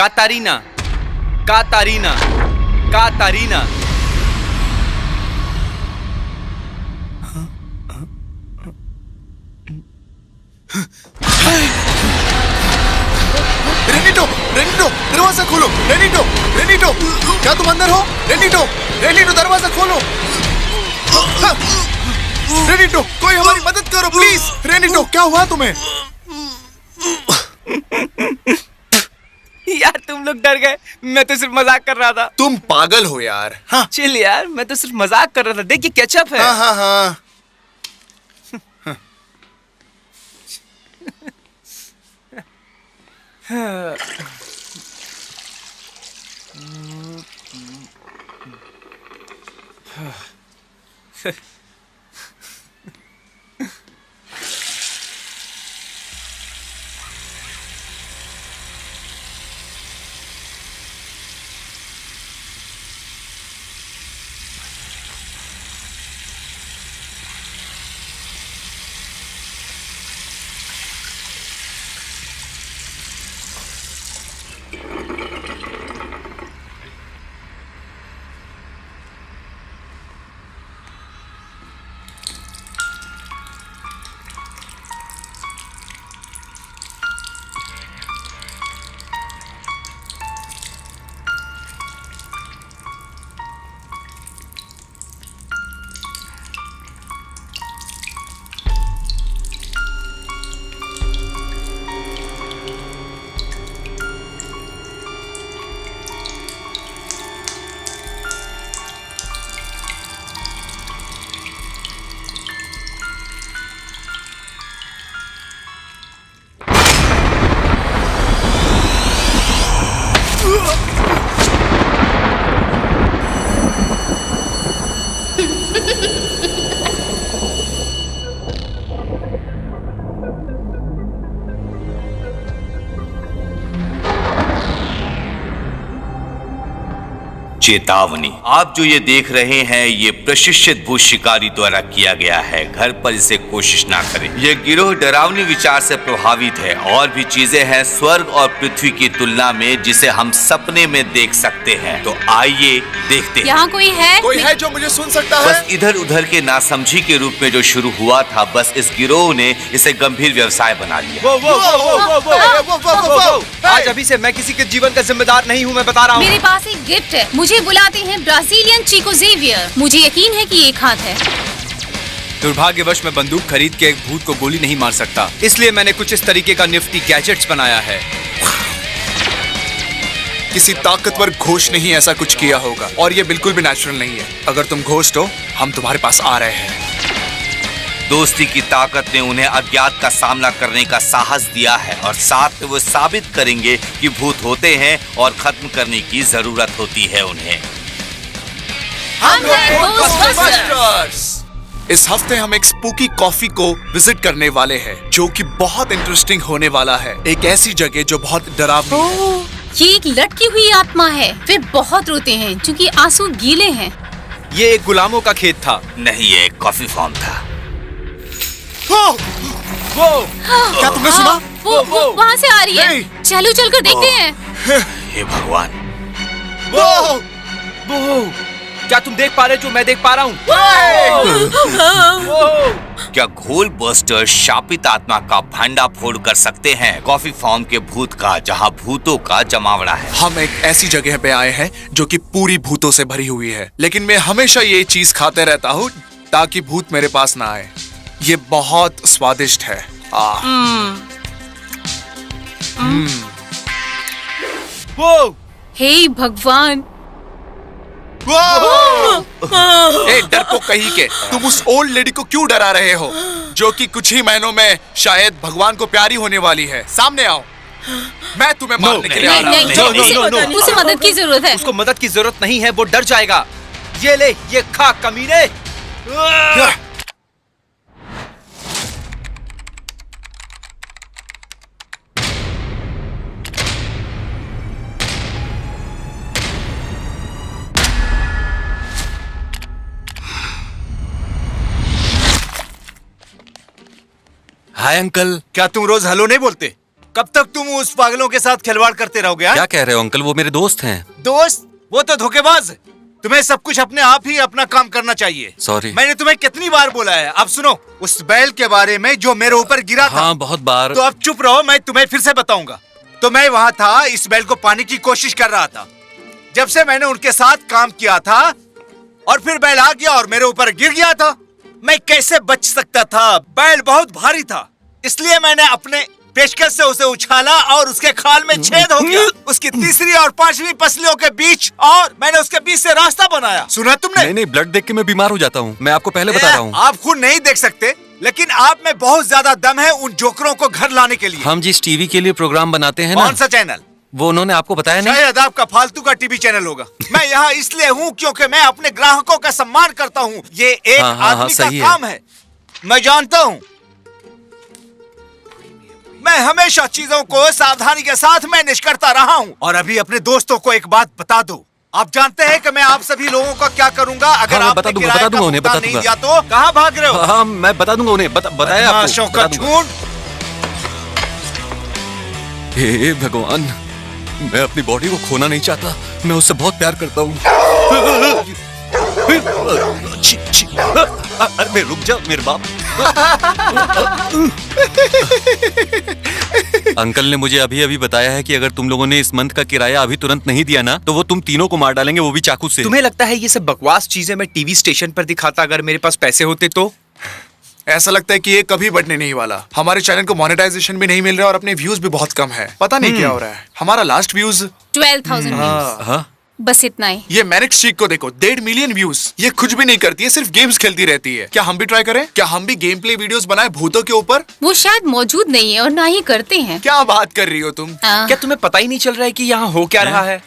कातारीना, कातारीना, कातारीना। रेनिटो, रेनिटो, दरवाजा खोलो। रेनिटो, रेनिटो, क्या तुम अंदर हो? रेनिटो, रेनिटो, दरवाजा खोलो। रेनिटो, कोई हमारी मदद करो प्लीज। रेनिटो, क्या हुआ तुम्हें? यार तुम लोग डर गए, मैं तो सिर्फ मजाक कर रहा था। तुम पागल हो यार। हाँ चिल यार, मैं तो सिर्फ मजाक कर रहा था। देखिए केचप है। हाँ हाँ हाँ। चेतावनी, आप जो ये देख रहे हैं ये प्रशिक्षित भूत शिकारी द्वारा किया गया है। घर पर इसे कोशिश ना करें। ये गिरोह डरावनी विचार से प्रभावित है। और भी चीजें हैं स्वर्ग और पृथ्वी की तुलना में जिसे हम सपने में देख सकते हैं। तो आइए देखते हैं। यहाँ कोई है? कोई है जो मुझे सुन सकता है? बस इधर उधर के नासमझी के रूप में जो शुरू हुआ था, बस इस गिरोह ने इसे गंभीर व्यवसाय बना लिया। वो, वो, वो, वो, वो, वो, वो, वो, वो। आज अभी से मैं किसी के जीवन का जिम्मेदार नहीं हूँ, मैं बता रहा हूँ। मेरे पास एक गिफ्ट है। मुझे बुलाते हैं ब्राजीलियन चिको जेवियर। मुझे यकीन है कि एक हाथ है। दुर्भाग्यवश मैं बंदूक खरीद के एक भूत को गोली नहीं मार सकता, इसलिए मैंने कुछ इस तरीके का निफ्टी गैजेट्स बनाया है। किसी ताकतवर घोष ने ही ऐसा कुछ किया होगा और ये बिल्कुल भी नेचुरल नहीं है। अगर तुम घोस्ट हो, हम तुम्हारे पास आ रहे हैं। दोस्ती की ताकत ने उन्हें अज्ञात का सामना करने का साहस दिया है और साथ में वो साबित करेंगे कि भूत होते हैं और खत्म करने की जरूरत होती है उन्हें। हम हैं घोस्टबस्टर्स। इस हफ्ते हम एक स्पूकी कॉफी को विजिट करने वाले हैं, जो कि बहुत इंटरेस्टिंग होने वाला है। एक ऐसी जगह जो बहुत डरावनी है। ये एक लटकी हुई आत्मा है। वे बहुत रोते हैं क्योंकि आंसू गीले हैं। ये एक गुलामों का खेत था। नहीं, ये एक कॉफी फार्म था। वो क्या तुमने सुना? वो वहाँ से आ रही है। नहीं। चलो चलकर देखते हैं। हे भगवान, वो क्या तुम देख पा रहे हो जो मैं देख पा रहा हूँ? क्या घोल बस्टर शापित आत्मा का भंडाफोड़ कर सकते हैं कॉफी फार्म के भूत का, जहाँ भूतों का जमावड़ा है। हम एक ऐसी जगह पे आए हैं जो कि पूरी भूतों से भरी हुई है, लेकिन मैं हमेशा ये चीज खाते रहता हूँ ताकि भूत मेरे पास ना आए। ये बहुत स्वादिष्ट है। वो हे भगवान। ए डरपोक कहीं के, तुम उस ओल्ड लेडी को क्यों डरा रहे हो, जो कि कुछ ही महीनों में शायद भगवान को प्यारी होने वाली है? सामने आओ, मैं तुम्हें मारने के लिए आ रहा हूँ। उसे मदद की जरूरत है। उसको मदद की जरूरत नहीं है, वो डर जाएगा। ये ले, ये खा कमीने। हाय अंकल, क्या तुम रोज हेलो नहीं बोलते? कब तक तुम उस पागलों के साथ खिलवाड़ करते रहोगे? हाँ? क्या कह रहे हो अंकल? वो मेरे दोस्त हैं। दोस्त? वो तो धोखेबाज है। तुम्हें सब कुछ अपने आप ही अपना काम करना चाहिए। सॉरी। मैंने तुम्हें कितनी बार बोला है। अब सुनो, उस बैल के बारे में जो मेरे ऊपर गिरा था। हाँ, बहुत बार। तो अब चुप रहो, मैं तुम्हें फिर से बताऊंगा। तो मैं वहाँ था, इस बैल को पाने की कोशिश कर रहा था। जब से मैंने उनके साथ काम किया था और फिर बैल आ गया और मेरे ऊपर गिर गया था। मैं कैसे बच सकता था? बैल बहुत भारी था, इसलिए मैंने अपने पेशकश से उसे उछाला और उसके खाल में छेद हो गया, उसकी तीसरी और पांचवी पसलियों के बीच, और मैंने उसके बीच से रास्ता बनाया। सुना तुमने? नहीं, ब्लड देख के मैं बीमार हो जाता हूँ। मैं आपको पहले बता रहा हूँ। आप खुद नहीं देख सकते, लेकिन आप में बहुत ज्यादा दम है उन जोकरों को घर लाने के लिए। हम जिस टीवी के लिए प्रोग्राम बनाते हैं ना। कौन सा चैनल? वो उन्होंने आपको बताया नहीं? शायद आपका फालतू का टीवी चैनल होगा। मैं यहाँ इसलिए हूँ क्योंकि मैं अपने ग्राहकों का सम्मान करता हूँ। ये एक आदमी का काम है। मैं जानता हूँ। मैं हमेशा चीजों को सावधानी के साथ मैनेज करता रहा हूँ। और अभी अपने दोस्तों को एक बात बता दो। आप जानते हैं कि मैं आप सभी लोगों का क्या करूंगा अगर आपने किराए का भुगतान नहीं दिया तो? कहाँ भाग रहे हो? हाँ, मैं बता दूंगा उन्हें। बताया आपको। झूठ। हे भगवान, मैं अपनी बॉडी को खोना नहीं चाहता। मैं उससे बहुत प्यार करता हूँ। अरे रुक जा मेरे बाप। अंकल ने मुझे अभी अभी बताया है कि अगर तुम लोगों ने इस मंथ का किराया अभी तुरंत नहीं दिया ना, तो वो तुम तीनों को मार डालेंगे, वो भी चाकू से। तुम्हें लगता है ये सब बकवास चीजें मैं टीवी स्टेशन पर दिखाता अगर मेरे पास पैसे होते तो? ऐसा लगता है कि ये कभी बढ़ने नहीं वाला। हमारे चैनल को मोनेटाइजेशन भी नहीं मिल रहा और अपने व्यूज भी बहुत कम है। पता नहीं क्या हो रहा है। हमारा लास्ट व्यूज 12,000 व्यूज। हाँ, बस इतना ही। ये मैनिक चीक को देखो, 1.5 मिलियन व्यूज। ये कुछ भी नहीं करती है, सिर्फ गेम्स खेलती रहती है। क्या हम भी ट्राई करें? क्या हम भी गेम प्ले वीडियोस बनाए भूतों के ऊपर? वो शायद मौजूद नहीं है और ना ही करते हैं। क्या बात कर रही हो तुम? क्या तुम्हें पता ही नहीं चल रहा है कि यहाँ हो क्या रहा है?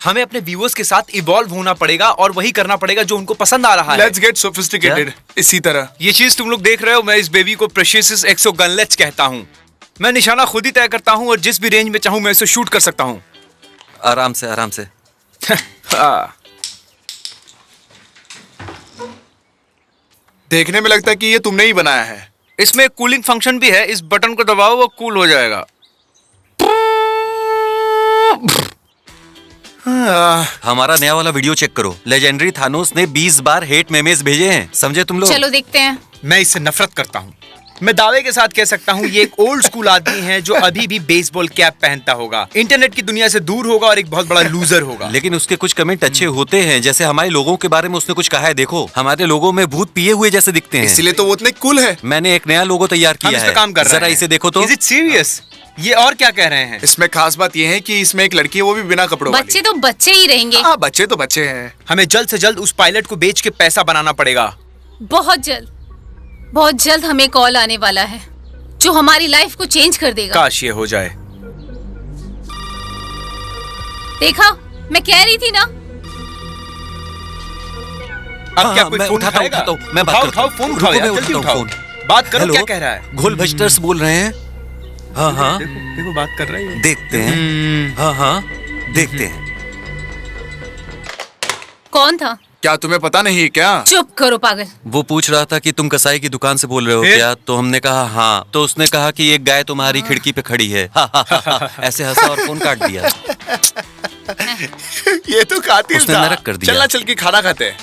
हमें अपने व्यूअर्स के साथ इवॉल्व होना पड़ेगा और वही करना पड़ेगा जो उनको पसंद आ रहा है। Let's get sophisticated. इसी तरह ये चीज तुम लोग देख रहे हो, मैं इस बेबी को प्रेशियस एक्सो गनलेट्स कहता हूँ। मैं निशाना खुद ही तय करता हूँ और जिस भी रेंज में चाहूँ मैं इसे शूट कर सकता हूँ। आराम से आराम से। देखने में लगता है कि ये तुमने ही बनाया है। इसमें कूलिंग फंक्शन भी है, इस बटन को दबाओ वो कूल हो जाएगा। हमारा नया वाला वीडियो चेक करो। लेजेंडरी थानोस ने 20 बार हेट मेमेज भेजे हैं, समझे तुम लोग? चलो देखते हैं। मैं इससे नफरत करता हूँ। मैं दावे के साथ कह सकता हूँ ये एक ओल्ड स्कूल आदमी है जो अभी भी बेसबॉल कैप पहनता होगा, इंटरनेट की दुनिया से दूर होगा और एक बहुत बड़ा लूजर होगा। लेकिन उसके कुछ कमेंट अच्छे होते हैं, जैसे हमारे लोगों के बारे में उसने कुछ कहा है। देखो, हमारे लोगों में भूत पिए हुए जैसे दिखते हैं, इसीलिए तो वो इतने कूल है। मैंने एक नया लोगो तैयार हम किया इस है, पे काम कर रहे हैं। जरा इसे देखो तो। Is it serious? ये और क्या कह रहे हैं? इसमें खास बात ये है कि इसमें एक लड़की है, वो भी बिना कपड़ों वाली। बच्चे तो बच्चे ही रहेंगे। हाँ, बच्चे तो बच्चे हैं। हमें जल्द से जल्द उस पायलट को बेच के पैसा बनाना पड़ेगा। बहुत जल्द हमें कॉल आने वाला है जो हमारी लाइफ को चेंज कर देगा। काश ये हो जाए। देखा, मैं कह रही थी ना। अब क्या कोई मैं फोन उठाता उठाएगा? हूँ, मैं बात करता उठाओ हूँ। फोन रुको, उठाओ मैं यार, जल्दी उठाता हूँ उठाओ। बात करो। हेलो? क्या कह रहा है? घोल भस्टर्स बोल रहे हैं। हाँ हाँ, देखो बात कर रहा है। देखते हैं। हाँ हाँ, देखते हैं। कौन था? क्या तुम्हें पता नहीं है क्या? चुप करो पागल। वो पूछ रहा था कि तुम कसाई की दुकान से बोल रहे हो क्या? तो हमने कहा हाँ। तो उसने कहा कि एक गाय तुम्हारी खिड़की पे खड़ी है। ऐसे हंसा और फोन काट दिया। ये तो कातिल उसने था। नरक कर दिया। चलना चल के खाना खाते हैं।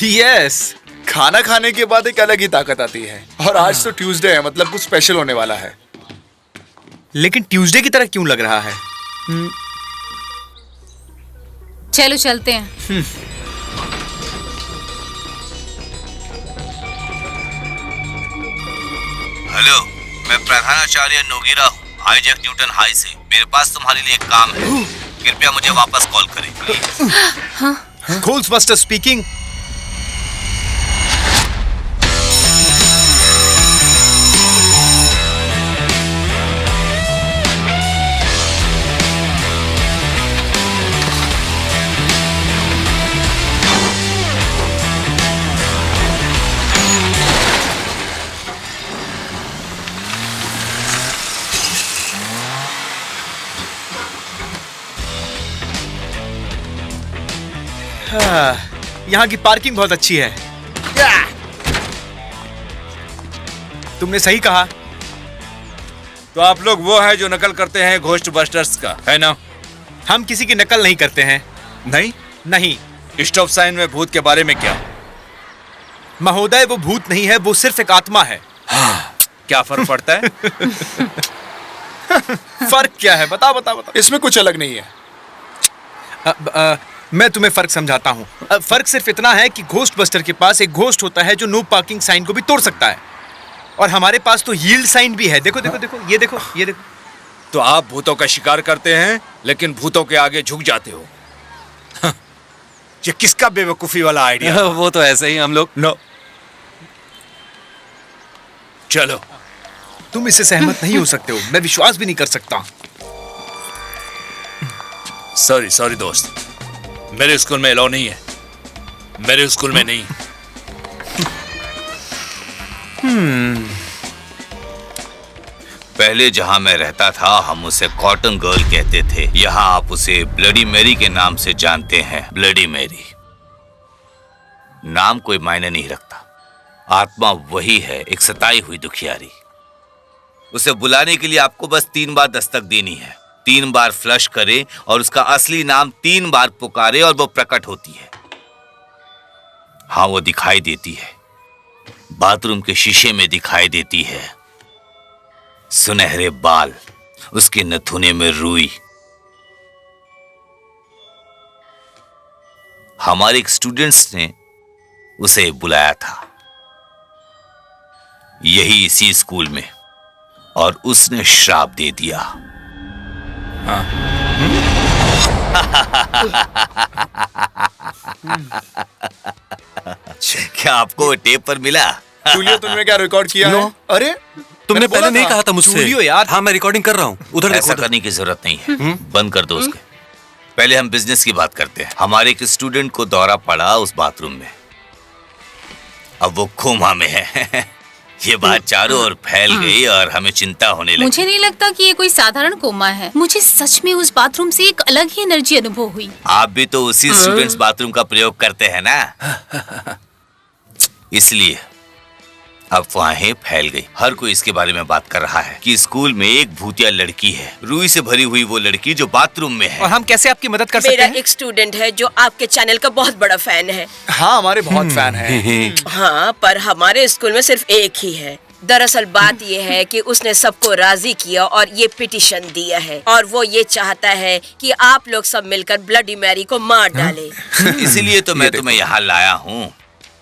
यस, खाना खाने के बाद एक अलग ही ताकत आती है। और आज तो ट्यूसडे है, मतलब कुछ स्पेशल होने वाला है। लेकिन ट्यूसडे की तरह क्यों लग रहा है? चलो चलते हैं। हेलो, मैं प्रधानाचार्य नोगिरा हूँ, हाईजैक न्यूटन हाई से। मेरे पास तुम्हारे लिए एक काम है, कृपया मुझे वापस कॉल करें। घोल्सबस्टर स्पीकिंग। यहाँ की पार्किंग बहुत अच्छी है। तुमने सही कहा, तो आप लोग वो हैं जो नकल करते हैं घोस्ट बस्टर्स का, है ना? हम किसी की नकल नहीं करते हैं। नहीं? नहीं स्टॉप साइन में भूत के बारे में क्या? महोदय, वो भूत नहीं है, वो सिर्फ एक आत्मा है। क्या फर्क पड़ता है? फर्क क्या है? बता बता बता। इसमें कुछ अलग नहीं है। मैं तुम्हें फर्क समझाता हूँ। फर्क सिर्फ इतना है कि घोस्ट बस्टर के पास एक घोस्ट होता है जो नो पार्किंग साइन को भी तोड़ सकता है, और हमारे पास तो यील्ड साइन भी है। देखो देखो देखो, ये देखो, ये देखो। तो आप भूतों का शिकार करते हैं लेकिन भूतों के आगे झुक जाते हो। ये किसका बेवकूफी वाला आइडिया? वो तो ऐसे ही हम लोग। नो, चलो। तुम इससे सहमत नहीं हो सकते हो, मैं विश्वास भी नहीं कर सकता। सॉरी सॉरी दोस्त, मेरे स्कूल में अलाउ नहीं है। मेरे स्कूल में नहीं। पहले जहां मैं रहता था हम उसे कॉटन गर्ल कहते थे। यहाँ आप उसे ब्लडी मैरी के नाम से जानते हैं। ब्लडी मैरी नाम कोई मायने नहीं रखता, आत्मा वही है, एक सताई हुई दुखियारी। उसे बुलाने के लिए आपको बस 3 बार दस्तक देनी है। 3 बार फ्लश करे और उसका असली नाम 3 बार पुकारे और वो प्रकट होती है। हाँ, वो दिखाई देती है, बाथरूम के शीशे में दिखाई देती है। सुनहरे बाल, उसके नथुने में रुई। हमारे एक स्टूडेंट्स ने उसे बुलाया था, यही इसी स्कूल में, और उसने श्राप दे दिया। क्या आपको वो टेप पर मिला? जूलियो, तुमने क्या रिकॉर्ड किया है? अरे तुमने मैंने बोला पहले नहीं था। कहा था मुझसे? जूलियो यार। हाँ, मैं रिकॉर्डिंग कर रहा हूँ। उधर देखो, ऐसा उधर। करने की जरूरत नहीं है, बंद कर दो उसके। पहले हम बिजनेस की बात करते हैं। हमारे एक स्टूडेंट को दौरा पड़ा उस बाथरूम में, अब वो कोमा में है। ये बात चारों ओर फैल गई और हमें चिंता होने लगी। मुझे नहीं लगता कि ये कोई साधारण कोमा है। मुझे सच में उस बाथरूम से एक अलग ही एनर्जी अनुभव हुई। आप भी तो उसी स्टूडेंट्स बाथरूम का प्रयोग करते हैं ना, इसलिए अफवाहें फैल गई। हर कोई इसके बारे में बात कर रहा है कि स्कूल में एक भूतिया लड़की है, रुई से भरी हुई वो लड़की जो बाथरूम में है। और हम कैसे आपकी मदद कर सकते मेरा हैं? एक स्टूडेंट है जो आपके चैनल का बहुत बड़ा फैन है। हाँ, हमारे बहुत फैन हैं। हाँ, पर हमारे स्कूल में सिर्फ एक ही है। दरअसल बात ये है कि उसने सबको राजी किया और ये पिटीशन दिया है, और वो ये चाहता है कि आप लोग सब मिलकर ब्लडी मैरी को मार डालें। इसीलिए तो मैं तुम्हें यहाँ लाया हूँ।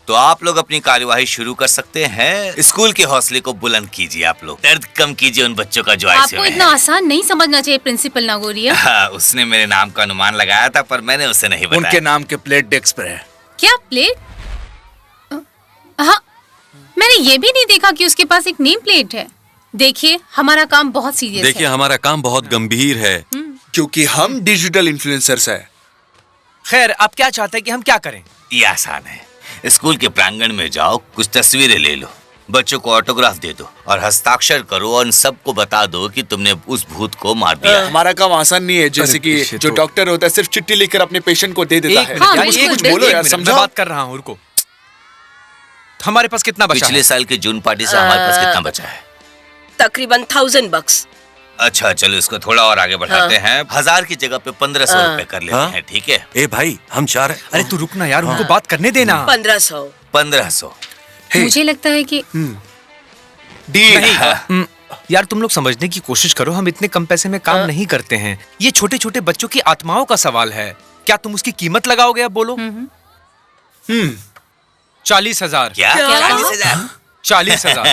तो आप लोग अपनी कार्यवाही शुरू कर सकते हैं। स्कूल के हौसले को बुलंद कीजिए, आप लोग दर्द कम कीजिए उन बच्चों का जो आपको इतना आसान नहीं समझना चाहिए प्रिंसिपल नागोरिया। हाँ, उसने मेरे नाम का अनुमान लगाया था, पर मैंने उसे नहीं बताया। उनके नाम के प्लेट डेस्क पर है। क्या प्लेट? हाँ, मैंने ये भी नहीं देखा कि उसके पास एक नेम प्लेट है। देखिए, हमारा काम बहुत सीरियस है। देखिए, हमारा काम बहुत गंभीर है। क्योंकि हम डिजिटल इन्फ्लुएंसर्स हैं। खैर, आप क्या चाहते हैं कि हम क्या करें? ये आसान है। स्कूल के प्रांगण में जाओ, कुछ तस्वीरें ले लो, बच्चों को ऑटोग्राफ दे दो और हस्ताक्षर करो और सबको बता दो कि तुमने उस भूत को मार दिया है। हमारा काम आसान नहीं है, जैसे कि जो डॉक्टर होता है सिर्फ चिट्ठी लिखकर अपने पेशेंट को दे देता एक है। मिनट यार, बिल्कुल, ये कुछ बिल्कुल। बोलो यार, एक समझो। मिनट, मैं बात कर रहा हूँ, रुको। हमारे पास कितना बचा पिछले है? साल के जून पार्टी से हमारे पास कितना बचा है? तकरीबन 1000 बक्स। अच्छा, चलो इसको थोड़ा और आगे बढ़ाते हैं। 1000 की जगह पे 1500 रुपए कर लेते हाँ? हैं, ठीक है? ए भाई, हम 4 हैं। अरे तू रुकना यार, उनको बात करने देना। 1500। 1500 मुझे लगता है कि नहीं, यार तुम लोग समझने की कोशिश करो, हम इतने कम पैसे में काम नहीं करते हैं। ये छोटे छोटे बच्चों की आत्माओं का सवाल है। क्या तुम उसकी कीमत लगाओगे? अब बोलो। 40,000। क्या? क्या? 40,000? 40,000।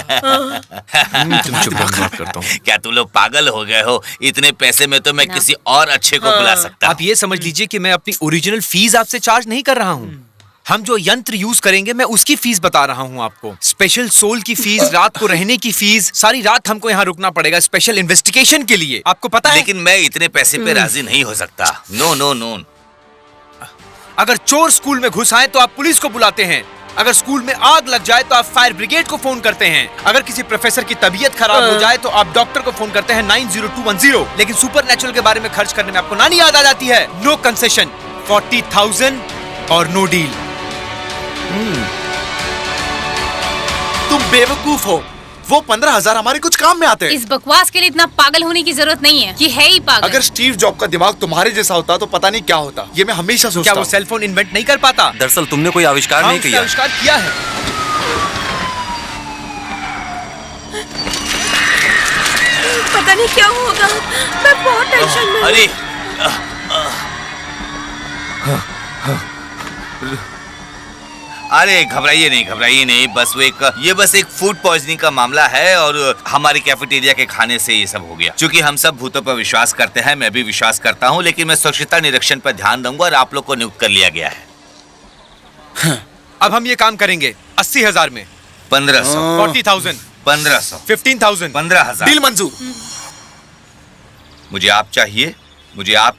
तुम चुप रहो, बात करता हूँ। क्या तुम लोग पागल हो गए हो? इतने पैसे में तो मैं किसी और अच्छे को बुला सकता आप ये समझ लीजिए कि मैं अपनी ओरिजिनल फीस आपसे चार्ज नहीं कर रहा हूँ। हम जो यंत्र यूज करेंगे मैं उसकी फीस बता रहा हूँ आपको। स्पेशल सोल की फीस, रात को रहने की फीस, सारी रात हमको यहाँ रुकना पड़ेगा स्पेशल इन्वेस्टिगेशन के लिए, आपको पता है। लेकिन मैं इतने पैसे पे राजी नहीं हो सकता। No no no. अगर चोर स्कूल में घुस आए तो आप पुलिस को बुलाते हैं। अगर स्कूल में आग लग जाए तो आप फायर ब्रिगेड को फोन करते हैं। अगर किसी प्रोफेसर की तबीयत खराब हो जाए तो आप डॉक्टर को फोन करते हैं 90210। लेकिन सुपरनैचुरल के बारे में खर्च करने में आपको नानी याद आ जाती है। नो कंसेशन, 40,000 और नो डील। तुम बेवकूफ हो। वो 15,000 हमारे कुछ काम में आते हैं। इस बकवास के लिए इतना पागल होने की जरूरत नहीं है। ये है ही पागल। अगर स्टीव जॉब का दिमाग तुम्हारे जैसा होता तो पता नहीं क्या होता। ये मैं हमेशा सोचता क्या वो हूँ। सेल फोन इन्वेंट नहीं कर पाता? दरअसल तुमने कोई आविष्कार नहीं उसने किया। आविष्कार किया है। पता नहीं क्या होगा, मैं बहुत टेंशन में हूँ। अरे अरे घबराइए नहीं, बस ये बस एक फूड पॉइजनिंग का मामला है और हमारी कैफेटेरिया के खाने से ये सब हो गया। क्योंकि हम सब भूतों पर विश्वास करते हैं, मैं भी विश्वास करता हूँ, लेकिन मैं स्वच्छता निरीक्षण पर ध्यान दूंगा और आप लोग को नियुक्त कर लिया गया है। अब हम ये काम करेंगे 80,000 में। 1500, 40,000, 1500, 15,000, 15,000। डील मंजूर। मुझे आप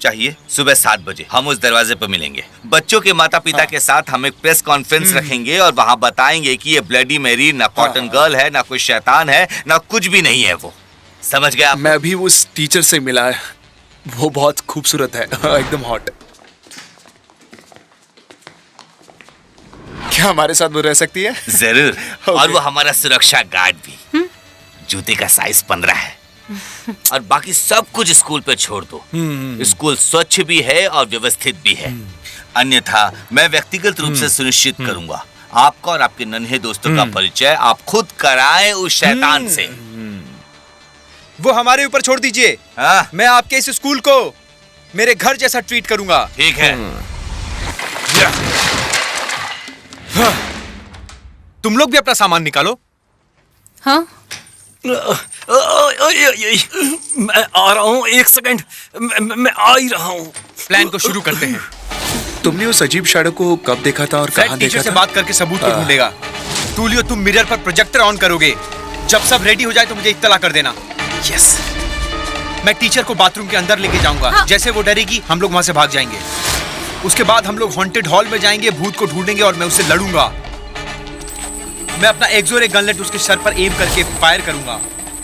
चाहिए सुबह 7 बजे हम उस दरवाजे पर मिलेंगे। बच्चों के माता पिता के साथ हम एक प्रेस कॉन्फ्रेंस रखेंगे और वहाँ बताएंगे कि ये ब्लडी मैरी ना कॉटन गर्ल है, ना कोई शैतान है, ना कुछ भी नहीं है। वो समझ गया आप? मैं अभी उस टीचर से मिला है, वो बहुत खूबसूरत है, एकदम हॉट। क्या हमारे साथ वो रह सकती है? जरूर। Okay. और वो हमारा सुरक्षा गार्ड भी। जूते का साइज 15 है। और बाकी सब कुछ स्कूल पे छोड़ दो। स्कूल स्वच्छ भी है और व्यवस्थित भी है। अन्यथा मैं व्यक्तिगत रूप से सुनिश्चित करूंगा आपका और आपके नन्हे दोस्तों का परिचय आप खुद कराएं उस शैतान से। वो हमारे ऊपर छोड़ दीजिए। हाँ? मैं आपके इस स्कूल को मेरे घर जैसा ट्रीट करूंगा। ठीक है। तुम लोग भी अपना सामान निकालो। हाँ, मैं आ रहा हूँ, 1 सेकंड, मैं आ ही रहा हूँ। प्लान को शुरू करते हैं। तुमने उस अजीब शैडो को कब देखा था और फ्रेड कहाँ टीचर देखा से था? बात करके सबूत को ढूंढेगा। टूलियो, तुम मिरर पर प्रोजेक्टर ऑन करोगे। जब सब रेडी हो जाए तो मुझे इत्तला कर देना। यस। मैं टीचर को बाथरूम के अंदर लेके जाऊंगा। हाँ। जैसे वो डरेगी हम लोग वहां से भाग जाएंगे। उसके बाद हम लोग हॉन्टेड हॉल में जाएंगे, भूत को ढूंढेंगे और मैं उससे लड़ूंगा। मैं अपना एक्सोरे गनलेट उसके सर पर एम करके फायर करूंगा।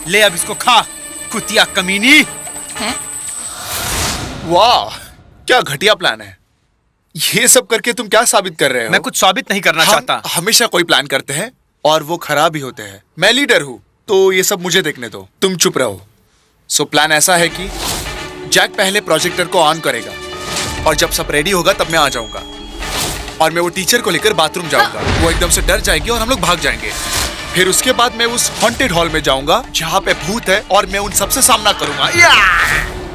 ले अब इसको खा, कुतिया कमीनी। है? वाह, क्या घटिया प्लान है। ये सब करके तुम क्या साबित कर रहे हो? मैं कुछ साबित नहीं करना हम चाहता। हमेशा कोई प्लान करते हैं और वो खराब ही होते हैं। मैं लीडर हूँ तो ये सब मुझे देखने दो, तुम चुप रहो। सो प्लान ऐसा है कि जैक पहले प्रोजेक्टर को ऑन करेगा और जब सब रेडी होगा तब मैं आ जाऊंगा और मैं वो टीचर को लेकर बाथरूम जाऊंगा। वो एकदम से डर जाएगी और हम लोग भाग जाएंगे। फिर उसके बाद मैं उस हॉन्टेड हॉल में जाऊंगा जहाँ पे भूत है और मैं उन सबसे सामना करूंगा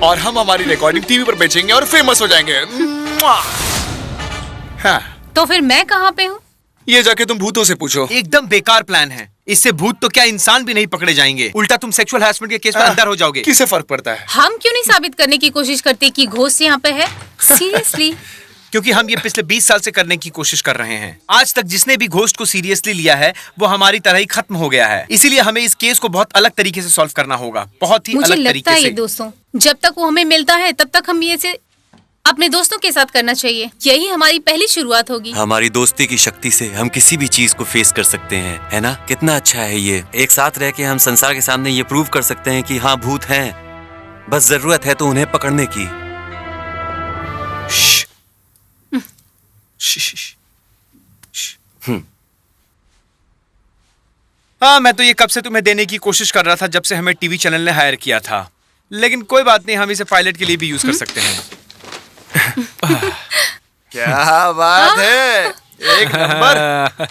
और हम हमारी रिकॉर्डिंग टीवी पर बेचेंगे और फेमस हो जाएंगे। हाँ, तो फिर मैं कहाँ पे हूँ? ये जाके तुम भूतों से पूछो। एकदम बेकार प्लान है। इससे भूत तो क्या इंसान भी नहीं पकड़े जाएंगे, उल्टा तुम सेक्सुअल हैरेसमेंट के केस में अंदर हो जाओगे। किसे फर्क पड़ता है? हम क्यों नहीं साबित करने की कोशिश करते कि घोस्ट यहाँ पे है? सीरियसली? क्योंकि हम ये पिछले 20 साल से करने की कोशिश कर रहे हैं। आज तक जिसने भी घोस्ट को सीरियसली लिया है वो हमारी तरह ही खत्म हो गया है। इसीलिए हमें इस केस को बहुत अलग तरीके से सॉल्व करना होगा, बहुत ही मुझे अलग लगता तरीके है से। दोस्तों, जब तक वो हमें मिलता है तब तक हम ये से अपने दोस्तों के साथ करना चाहिए। यही हमारी पहली शुरुआत होगी। हमारी दोस्ती की शक्ति से हम किसी भी चीज को फेस कर सकते हैं, है ना? कितना अच्छा है ये। एक साथ रह के हम संसार के सामने ये प्रूव कर सकते हैं कि हाँ, भूत हैं, बस जरूरत है तो उन्हें पकड़ने की। हाँ, मैं तो ये कब से तुम्हें देने की कोशिश कर रहा था, जब से हमें टीवी चैनल ने हायर किया था। लेकिन कोई बात नहीं, हम इसे पायलट के लिए भी यूज कर सकते हैं। क्या बात है, एक नंबर।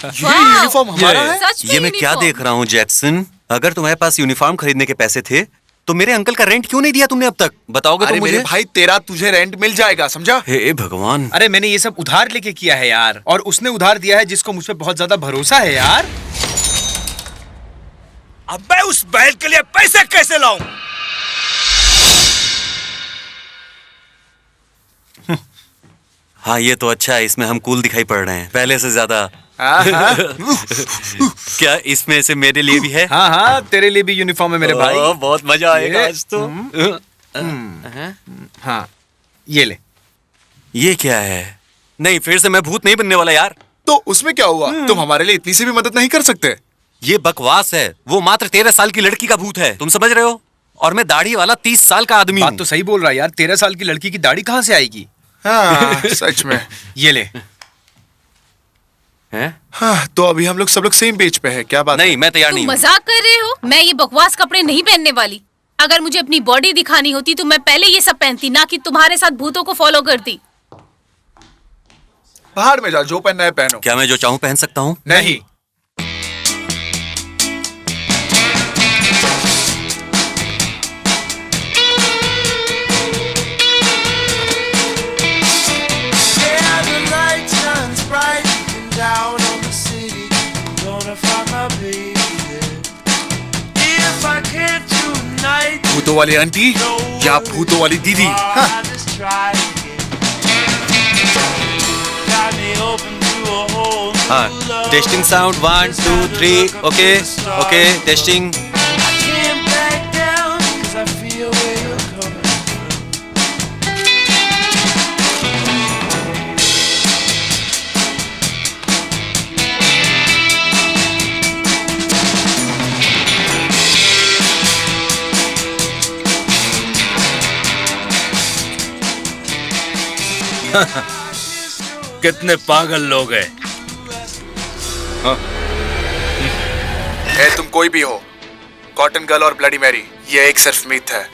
ये वाह! यूनिफॉर्म हमारा है। सच में ये मैं क्या यूनिफॉर्म। देख रहा हूँ जैक्सन? अगर तुम्हारे पास यूनिफॉर्म खरीदने के पैसे थे तो मेरे अंकल का रेंट क्यों नहीं दिया तुमने अब तक? बताओगे अरे तो मेरे मुझे? भाई, तेरा तुझे रेंट मिल जाएगा, समझा? हे भगवान। अरे मैंने ये सब उधार लेके किया है यार, और उसने उधार दिया है जिसको मुझ पे बहुत ज्यादा भरोसा है यार। अब मैं उस बैल के लिए पैसे कैसे लाऊं? हाँ, ये तो अच्छा है, इसमें हम कूल दिखाई पड़ रहे हैं पहले से ज्यादा। क्या इसमें से मेरे लिए भी है? हाँ हाँ, तेरे लिए भी यूनिफॉर्म है मेरे भाई। बहुत मजा आएगा ये- आज तो। हाँ, ये ले। ये क्या है? नहीं, फिर से मैं भूत नहीं बनने वाला यार। तो उसमें क्या हुआ? तुम हमारे लिए इतनी सी भी मदद नहीं कर सकते? ये बकवास है। वो मात्र 13 साल की लड़की का भूत है, तुम समझ रहे हो? और मैं दाढ़ी वाला 30 साल का आदमी बात हूँ। तो सही बोल रहा है यार, 13 साल की लड़की की दाढ़ी कहाँ से आएगी? हाँ, सच में। ये ले। हैं? हाँ, तो अभी हम लोग सब लोग सेम पेज पे है, क्या बात नहीं, मैं तैयार तुम नहीं हूँ। मजाक कर रहे हो? मैं ये बकवास कपड़े नहीं पहनने वाली। अगर मुझे अपनी बॉडी दिखानी होती तो मैं पहले ये सब पहनती, ना कि तुम्हारे साथ भूतों को फॉलो करती। बाहर में जाओ, जो पहनना है पहनो। क्या मैं जो चाहूँ पहन सकता हूँ? नहीं। भूतों वाली आंटी या भूतों वाली दीदी? हाँ। हाँ, testing sound 1 2 3 okay okay testing. कितने पागल लोग हैं। तुम कोई भी हो, कॉटन गर्ल और ब्लडी मैरी, ये एक सिर्फ मिथ है।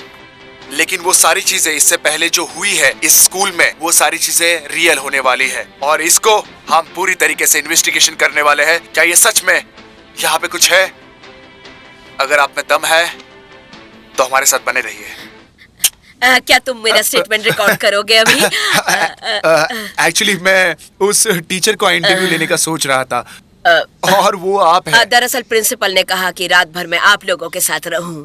लेकिन वो सारी चीजें इससे पहले जो हुई है इस स्कूल में, वो सारी चीजें रियल होने वाली है और इसको हम पूरी तरीके से इन्वेस्टिगेशन करने वाले हैं। क्या ये सच में यहाँ पे कुछ है? अगर आप में दम है तो हमारे साथ बने रहिए। क्या तुम मेरा स्टेटमेंट रिकॉर्ड करोगे अभी? एक्चुअली मैं उस टीचर को इंटरव्यू लेने का सोच रहा था और वो आप हैं। दरअसल प्रिंसिपल ने कहा कि रात भर मैं आप लोगों के साथ रहूं।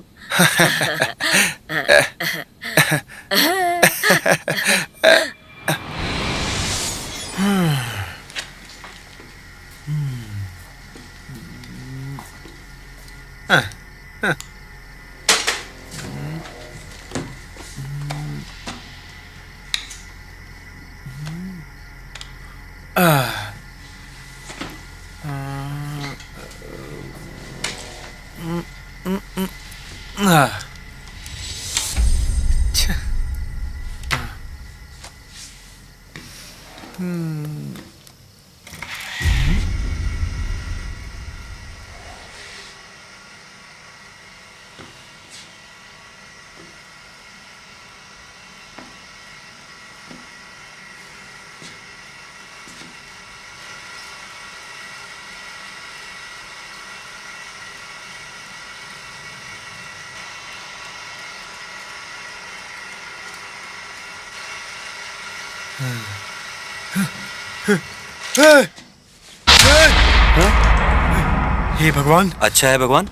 हे भगवान। अच्छा है भगवान,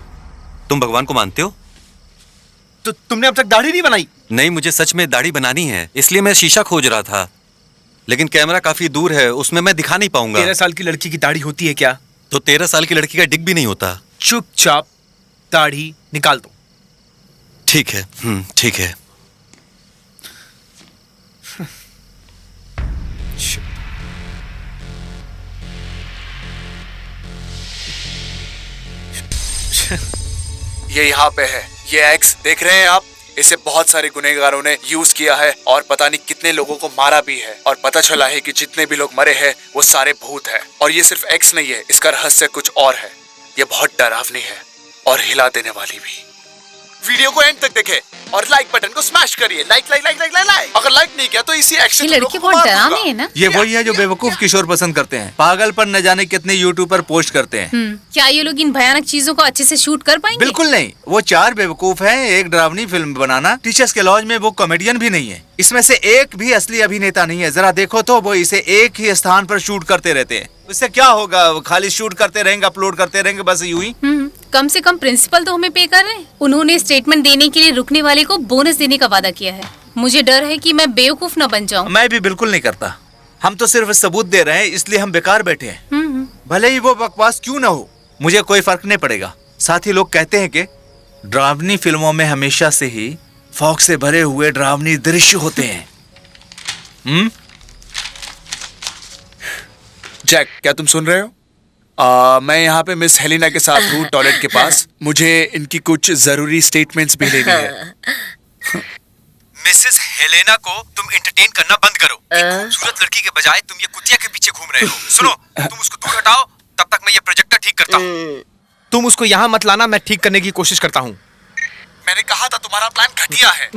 तुम भगवान को मानते हो? तो तुमने अब तक दाढ़ी नहीं बनाई? नहीं, मुझे सच में दाढ़ी बनानी है, इसलिए मैं शीशा खोज रहा था, लेकिन कैमरा काफी दूर है, उसमें मैं दिखा नहीं पाऊंगा। 13 साल की लड़की की दाढ़ी होती है क्या? तो 13 साल की लड़की का डिग भी नहीं होता। चुपचाप दाढ़ी निकाल दो। ठीक है, ठीक है। ये यहाँ पे है, ये एक्स देख रहे हैं आप? इसे बहुत सारे गुनहगारों ने यूज किया है और पता नहीं कितने लोगों को मारा भी है और पता चला है कि जितने भी लोग मरे हैं वो सारे भूत हैं। और ये सिर्फ एक्स नहीं है, इसका रहस्य कुछ और है। ये बहुत डरावनी है और हिला देने वाली भी। वीडियो को एंड तक देखें और लाइक बटन को स्मैश करिए। Like like like like like. अगर लाइक नहीं किया तो इसी एक्शन ये लड़की बहुत डरावनी है ना? ये वही है जो बेवकूफ किशोर पसंद करते हैं। पागल पर न जाने कितने यूट्यूब पर पोस्ट करते हैं। क्या ये लोग इन भयानक चीजों को अच्छे से शूट कर पाएंगे? बिल्कुल नहीं। वो 4 बेवकूफ हैं एक डरावनी फिल्म बनाना। टीचर्स के लॉज में वो कॉमेडियन भी नहीं है। इसमें से एक भी असली अभिनेता नहीं है। जरा देखो तो वो इसे एक ही स्थान पर शूट करते रहते हैं। उससे क्या होगा? वो खाली शूट करते रहेंगे, अपलोड करते रहेंगे, बस यूं ही। कम से कम प्रिंसिपल तो हमें पे कर रहे हैं। उन्होंने स्टेटमेंट देने के लिए रुकने वाले को बोनस देने का वादा किया है। मुझे डर है कि मैं बेवकूफ न बन जाऊं। मैं भी बिल्कुल नहीं करता। हम तो सिर्फ सबूत दे रहे हैं, इसलिए हम बेकार बैठे हैं। भले ही वो बकवास क्यों ना हो, मुझे कोई फर्क नहीं पड़ेगा। साथ ही लोग कहते हैं कि डरावनी फिल्मों में हमेशा से ही फॉग से भरे हुए डरावनी दृश्य होते हैं। जैक, क्या तुम सुन रहे हो? मैं यहाँ पे मिस हेलिना के साथ हूँ टॉयलेट के पास। मुझे इनकी कुछ जरूरी स्टेटमेंट्स भी लेनी है। मिसेस हेलेना को तुम एंटरटेन करना बंद करो। एक खूबसूरत लड़की के बजाय तुम ये कुतिया के पीछे घूम रहे हो। सुनो, तुम उसको दूर हटाओ तब तक मैं ये प्रोजेक्टर ठीक करता हूँ। तुम उसको यहाँ मत लाना, मैं ठीक करने की कोशिश करता हूँ। मैंने कहा था तुम्हारा प्लान घटिया है।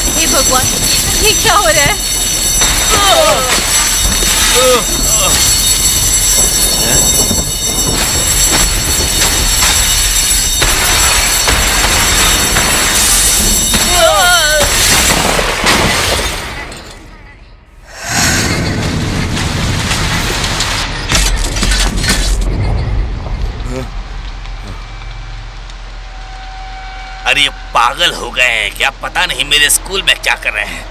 हे भगवान, ये क्या हो रहा है? अरे ये पागल हो गए हैं क्या? पता नहीं मेरे स्कूल में क्या कर रहे हैं।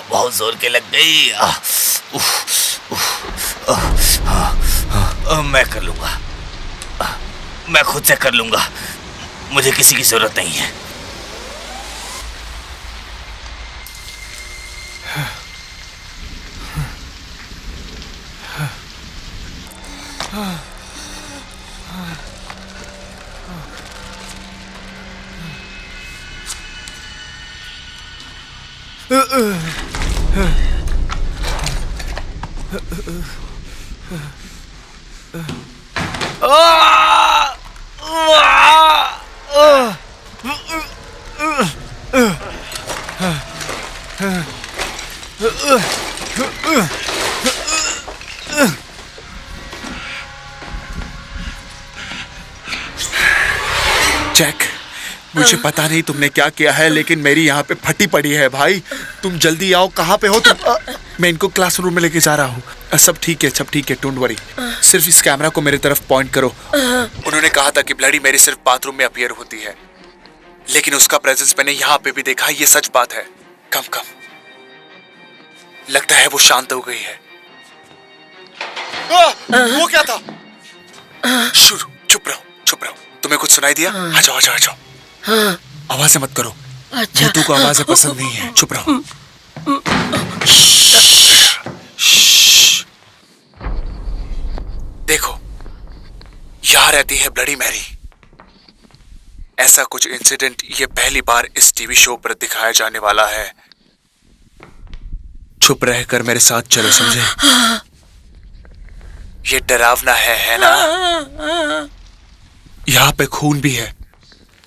बहुत जोर के लग गई। मैं कर लूंगा, मैं खुद से कर लूंगा, मुझे किसी की जरूरत नहीं है। जैक, मुझे पता नहीं तुमने क्या किया है, लेकिन मेरी यहाँ पे फटी पड़ी है भाई। तुम जल्दी आओ, कहाँ पे हो तुम? मैं इनको क्लासरूम में लेके जा रहा हूँ। सब ठीक है, सब ठीक है, डोंट वरी। सिर्फ इस कैमरा को मेरे तरफ पॉइंट करो। उन्होंने कहा था कि ब्लडी मेरी सिर्फ बाथरूम में अपीयर होती है, लेकिन उसका प्रेजेंस मैंने यहाँ पे भी देखा। ये सच बात है। कम कम लगता है वो शांत हो गई है। वो क्या था? शुरू, चुप रहो, चुप रहो। तुम्हें कुछ सुनाई दिया? आ जाओ, आ जाओ, आ जाओ। आवाजें मत करो। अच्छा। भूतों को आवाजें पसंद नहीं है। चुप रहो। देखो, यहाँ रहती है ब्लडी मैरी। ऐसा कुछ इंसिडेंट ये पहली बार इस टीवी शो पर दिखाया जाने वाला है। चुप रहकर मेरे साथ चलो, समझे? ये डरावना है ना? यहाँ पे खून भी है।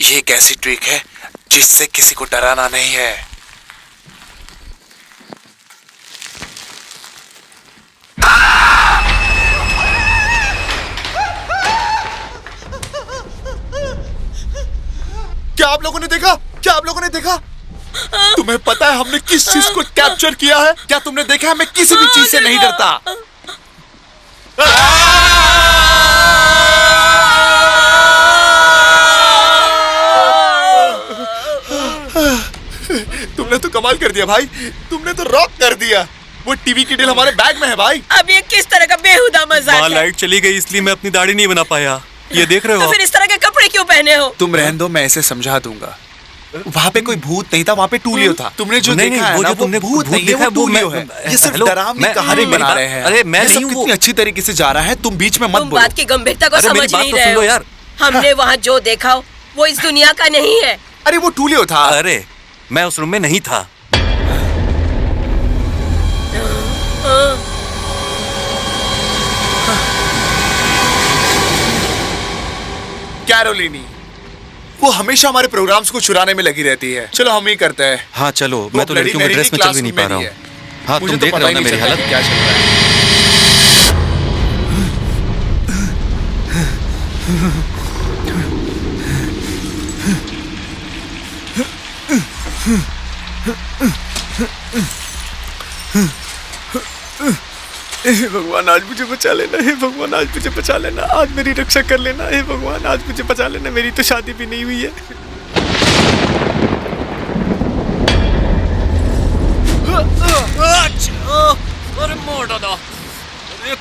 ये एक ऐसी ट्रिक है जिससे किसी को डराना नहीं है। क्या आप लोगों ने देखा? क्या आप लोगों ने देखा? तुम्हें पता है हमने किस चीज को कैप्चर किया है? क्या तुमने देखा है? मैं किसी भी चीज से नहीं डरता। तुमने तो कमाल कर दिया भाई, तुमने तो रॉक कर दिया। वो टीवी की डील हमारे बैग में है भाई। अब ये किस तरह का बेहुदा मजाक है? लाइट चली गई इसलिए मैं अपनी दाढ़ी नहीं बना पाया। ये देख रहे हो? तो फिर इस तरह के कपड़े क्यों पहने हो? तुम रहने दो, मैं इसे समझा दूंगा। वहाँ पे कोई भूत नहीं था, वहाँ पे टूलियो था। तुमने जो नहीं, देखा नहीं, है वो ना, जो वो तुमने भूत भूत नहीं है, देखा है, वो वो टूलियो मैं- है। ये सिर्फ हेलो, डरावनी कहानी मेरी बना बात- रहे हैं। अरे मैं ये सब नहीं हूँ, कितनी अच्छी तरीके से जा रहा है, तुम बीच में मत तुम बोलो। बात की गंभीरता को अरे मेरी समझ बात नहीं तो रहे सुन लो हो। यार। हमने वहाँ जो देखा वो इस दुनिया का नहीं है। अरे वो टूलियो था। अरे मैं उस रूम में नहीं था। कैरोलिनी, वो हमेशा हमारे प्रोग्राम्स को चुराने में लगी रहती है। चलो हम ही करते हैं। हाँ चलो, वो मैं तो ब्लडी लड़कियों के मैरी ड्रेस में चल भी नहीं पा रहा हूँ। हाँ मुझे तुम तो देख पता रहे ही हो ना नहीं मेरी चलता हालत। कि क्या चल रहा है। हे भगवान आज मुझे बचा लेना, हे भगवान आज मुझे बचा लेना, आज मेरी रक्षा कर लेना, हे भगवान आज मुझे बचा लेना, मेरी तो शादी भी नहीं हुई है।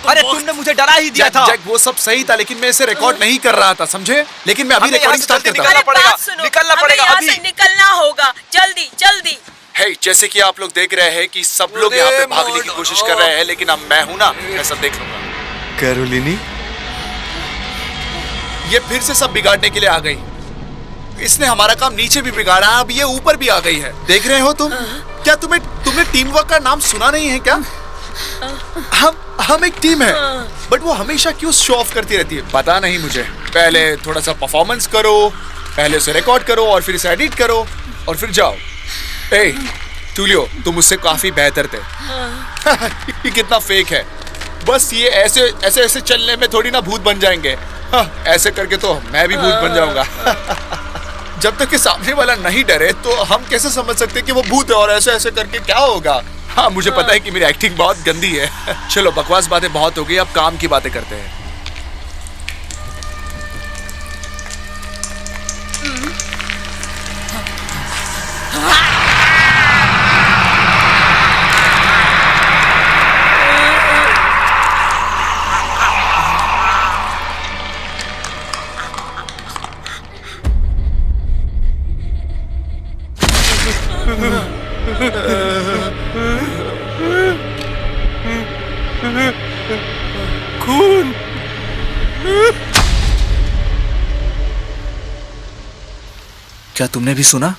अरे तुमने मुझे डरा ही दिया था। जैक वो सब सही था, लेकिन मैं इसे रिकॉर्ड नहीं कर रहा था, समझे? लेकिन मैं अभी हमें रिकॉर्डिंग यहाँ से स्टार्ट जल्दी करता हूँ। निकलना पड़ेगा, बात सुनो, निकलना हमें पड़ेगा यहाँ अभी। से निकलना होगा, जल्दी जल्दी। हे, जैसे कि आप लोग देख रहे हैं कि सब लोग यहाँ पे भागने की कोशिश कर रहे हैं, लेकिन अब मैं हूं ना, मैं सब देख लूंगा। कैरोलिनी, ये फिर से सब बिगाड़ने के लिए आ गई। इसने हमारा काम नीचे भी बिगाड़ा, अब ये ऊपर भी आ गई है। देख रहे हो तुम? क्या तुमने टीम वर्क का नाम सुना नहीं है क्या? हम एक टीम है, बट वो हमेशा क्यों शो ऑफ करती रहती है, पता नहीं मुझे। पहले थोड़ा सा परफॉर्मेंस करो, पहले उसे रिकॉर्ड करो और फिर इसे एडिट करो और फिर जाओ। ए टूलियो, तुम मुझसे काफी बेहतर थे। ये कितना फेक है। बस ये ऐसे ऐसे ऐसे चलने में थोड़ी ना भूत बन जाएंगे। हाँ, ऐसे करके तो मैं भी भूत बन जाऊंगा। जब तक कि सामने वाला नहीं डरे तो हम कैसे समझ सकते कि वो भूत है, और ऐसे ऐसे करके क्या होगा। हाँ, मुझे पता है कि मेरी एक्टिंग बहुत गंदी है। चलो बकवास बातें बहुत हो गई, अब काम की बातें करते हैं। खून। क्या तुमने भी सुना?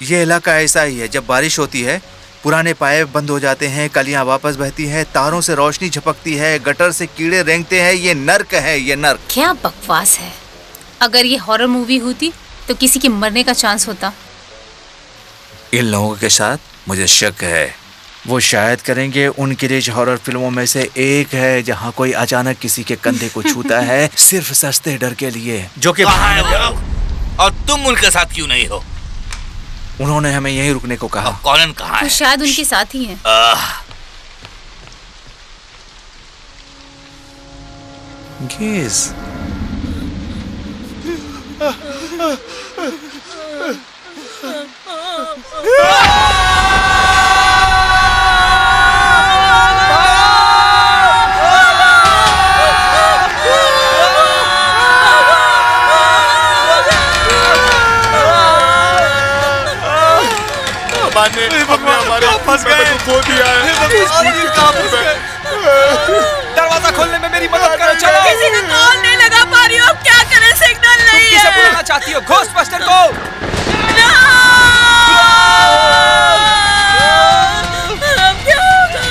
ये इलाका ऐसा ही है, जब बारिश होती है पुराने पाइप बंद हो जाते हैं, कलियां वापस बहती हैं, तारों से रोशनी झपकती है, गटर से कीड़े रेंगते हैं। ये नर्क है, ये नर्क। क्या बकवास है। अगर ये हॉरर मूवी होती तो किसी के मरने का चांस होता। इन लोगों के साथ मुझे शक है, वो शायद करेंगे। उन क्रेज हॉरर फिल्मों में से एक है जहां कोई अचानक किसी के कंधे को छूता है सिर्फ सस्ते डर के लिए, जो कि और तुम उनके साथ क्यों नहीं हो? उन्होंने हमें यहीं रुकने को कहा। कॉलन कहाँ वो है? शायद उनके साथ ही हैं। गेज। हमने हमारे फंस गए। खो दिया है। दरवाजा खोलने में मेरी मदद करो, चलो। किसी को कॉल नहीं लगा पा रही हो, अब क्या करें, सिग्नल नहीं किसे है। बुलाना चाहती हो? घोस्टबस्टर को। अब क्या होगा?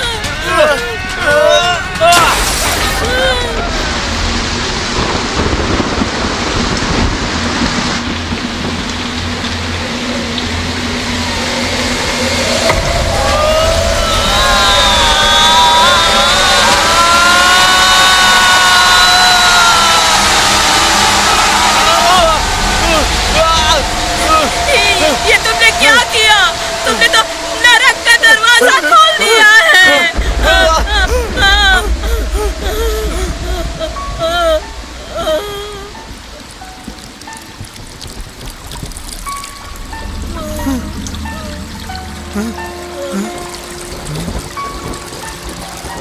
ये तुमने क्या किया? तुमने तो नरक का दरवाजा खोल दिया है।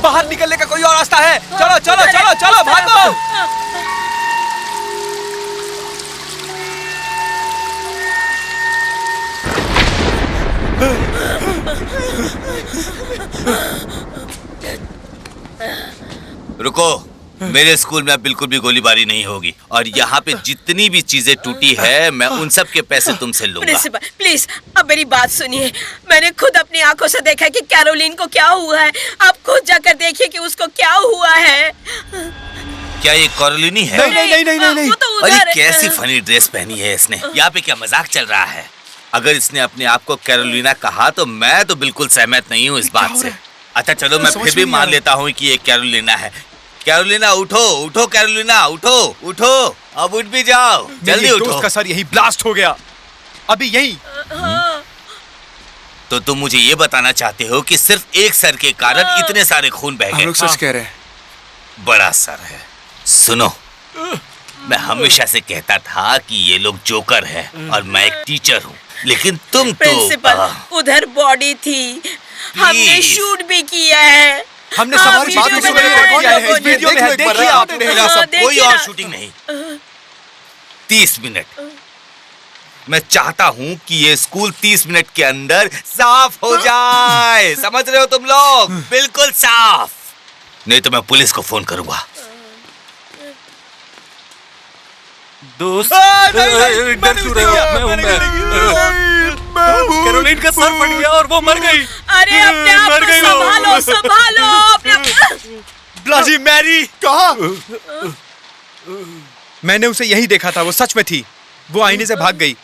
बाहर निकलने का कोई और रास्ता है? चलो चलो चलो चलो, भागो। रुको, मेरे स्कूल में अब बिल्कुल भी गोलीबारी नहीं होगी और यहाँ पे जितनी भी चीजें टूटी है मैं उन सब के पैसे तुमसे लूंगा। प्रिंसिपल प्लीज अब मेरी बात सुनिए। मैंने खुद अपनी आंखों से देखा है कि कैरोलिन को क्या हुआ है। आप खुद जाकर देखिए कि उसको क्या हुआ है। क्या ये कैरोलिनी है? नहीं, वो तो और ये उधर कैसी फनी ड्रेस पहनी है इसने? यहाँ पे क्या मजाक चल रहा है? अगर इसने अपने आप को कैरोलिना कहा तो मैं तो बिल्कुल सहमत नहीं हूँ इस बात से। अच्छा चलो, मैं फिर भी मान लेता हूँ कि ये कैरोलिना है। कैरोलिना उठो, उठो कैरोलिना, उठो उठो, अब उठ भी जाओ, जल्दी उठो। दोस्त का सर यही ब्लास्ट हो गया, अभी यही। तो तुम मुझे ये बताना चाहते हो कि सिर्फ एक सर के कारण इतने सारे खून बह हम गए? लोग सच कह रहे हैं। बड़ा सर है। सुनो, मैं हमेशा से कहता था कि ये लोग जोकर है और मैं एक टीचर हूँ, लेकिन तुम तो प्रिंसिपल उधर बॉडी थी, हमने शूट भी किया है। हमने हाँ, हमारी बात वीडियो को में रिकॉर्ड किया है, लोगों इस वीडियो में देख है, लो एक बार, देखिए आप। देखिए सब देखिए कोई और ना। शूटिंग नहीं। 30 मिनट। मैं चाहता हूँ कि ये स्कूल 30 मिनट के अंदर साफ हो जाए। समझ रहे हो तुम लोग? बिल्कुल साफ, नहीं तो मैं पुलिस को फोन करूंगा। दोस्त, नहीं, डर क्यों रहे हो? कैरोलिन का सर फट गया और वो मर गई। अरे अपने आप मर को गई वो। संभालो संभालो अपने। ब्लाडी मैरी, कहा? मैंने उसे यही देखा था, वो सच में थी। वो आईने से भाग गई।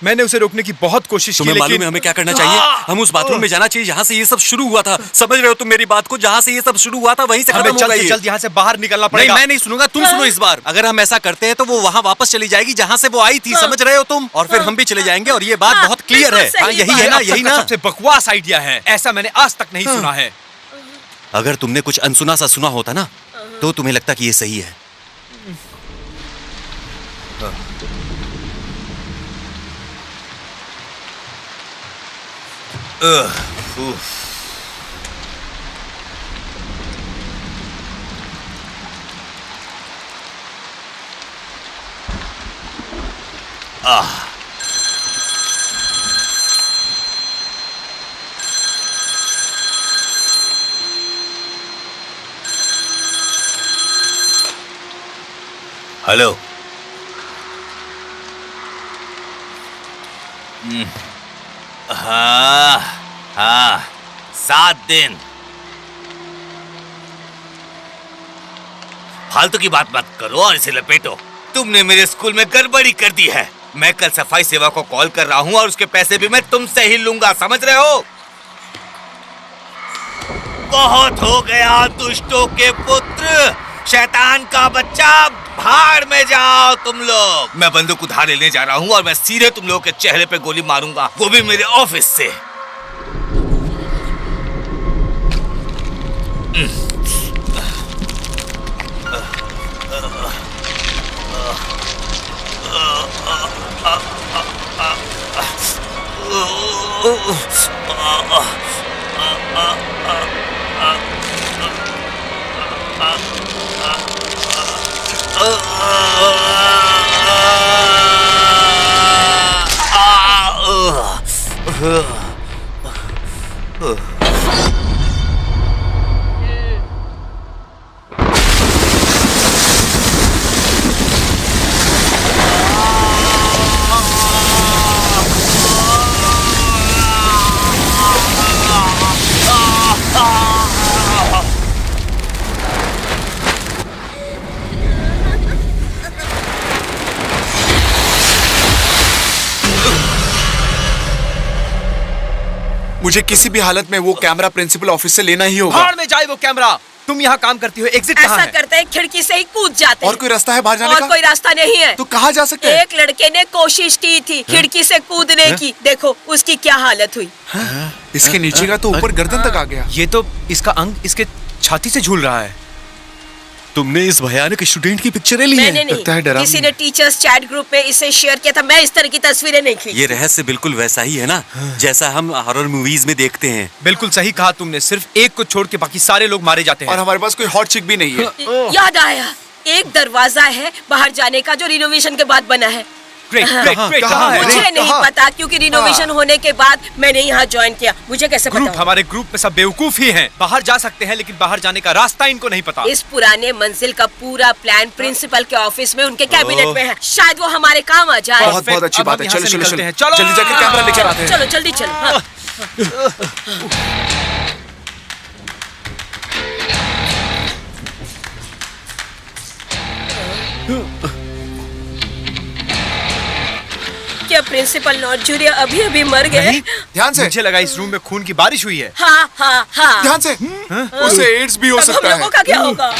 मैंने उसे रोकने की बहुत कोशिश की, तुम्हें मालूम है लेकिन हमें क्या करना चाहिए? हम उस बाथरूम में जाना चाहिए जहाँ से ये सब शुरू हुआ था। समझ रहे हो तुम मेरी बात को? जहाँ से ये सब शुरू हुआ था वहीं से हमें खत्म जल्द होगा से ये। जल्द यहाँ से बाहर निकलना नहीं, पड़ेगा। मैं नहीं सुनूंगा, तुम सुनो इस बार। अगर हम ऐसा करते हैं तो वो वहाँ वापस चली जाएगी जहाँ से वो आई थी। समझ रहे हो तुम? और फिर हम भी चले जाएंगे और ये बात बहुत क्लियर है। बिल्कुल हाँ, सही यही बात। है ना, अब तक यही का ना। सबसे बकवास आइडिया है, ऐसा मैंने आज तक नहीं सुना है। अगर तुमने कुछ अनसुना सा सुना होता ना तो तुम्हें लगता कि ये सही है। हेलो। हाँ हाँ, 7 दिन। फालतू की बात मत करो और इसे लपेटो। तुमने मेरे स्कूल में गड़बड़ी कर दी है। मैं कल सफाई सेवा को कॉल कर रहा हूँ और उसके पैसे भी मैं तुमसे ही लूंगा। समझ रहे हो? बहुत हो गया दुष्टों के पुत्र, शैतान का बच्चा, भाड़ में जाओ तुम लोग। मैं बंदूक उधार लेने जा रहा हूँ और मैं सीधे तुम लोगों के चेहरे पे गोली मारूंगा, वो भी मेरे ऑफिस से। मुझे किसी भी हालत में वो कैमरा प्रिंसिपल ऑफिस से लेना ही होगा। भाड़ में जाए वो कैमरा। तुम यहाँ काम करती हो, एग्जिट कहाँ ऐसा है? करते हैं खिड़की से ही कूद जाते और हैं। कोई रास्ता है बाहर जाने और का? कोई रास्ता नहीं है। तो कहाँ जा सकते हैं? एक लड़के ने कोशिश की थी खिड़की से कूदने की, देखो उसकी क्या हालत हुई। इसके नीचे का तो ऊपर गर्दन तक आ गया। ये तो इसका अंग इसके छाती से झूल रहा है। तुमने इस भयानक स्टूडेंट की पिक्चरें ली मैंने हैं? लगता है नहीं, डरावनी। किसी ने टीचर्स चैट ग्रुप में इसे शेयर किया था। मैं इस तरह की तस्वीरें नहीं खींची। ये रहस्य बिल्कुल वैसा ही है ना जैसा हम हॉरर मूवीज में देखते हैं। बिल्कुल सही कहा तुमने, सिर्फ एक को छोड़ के बाकी सारे लोग मारे जाते और हैं। हमारे पास कोई हॉट चिक भी नहीं है। याद आया, एक दरवाजा है बाहर जाने का जो रिनोवेशन के बाद बना है। ग्रेट ग्रेट कहाँ है? मुझे नहीं पता क्योंकि रिनोवेशन होने के बाद मैंने यहाँ ज्वाइन किया। मुझे कैसे ग्रुप पता? हमारे ग्रुप में सब बेवकूफ ही हैं। बाहर जा सकते हैं लेकिन बाहर जाने का रास्ता इनको नहीं पता। इस पुराने मंजिल का पूरा प्लान प्रिंसिपल के ऑफिस में उनके कैबिनेट में है। शायद वो हमारे काम आ जाए। बहुत अच्छी अब बात हम है। यहाँ चलो से चलो निकलते चलो हैं। चलो। जल्दी जाकर कैमरा लेकर आते हैं। चलो जल्दी चलो। हाँ। क्या प्रिंसिपल नॉर्जूरिया अभी अभी मर गए? नहीं, ध्यान से। मुझे लगा इस रूम में खून की बारिश हुई है। हाँ हाँ हाँ। ध्यान से। उसे एड्स भी हो अब हम सकता लोगों है। का क्या होगा?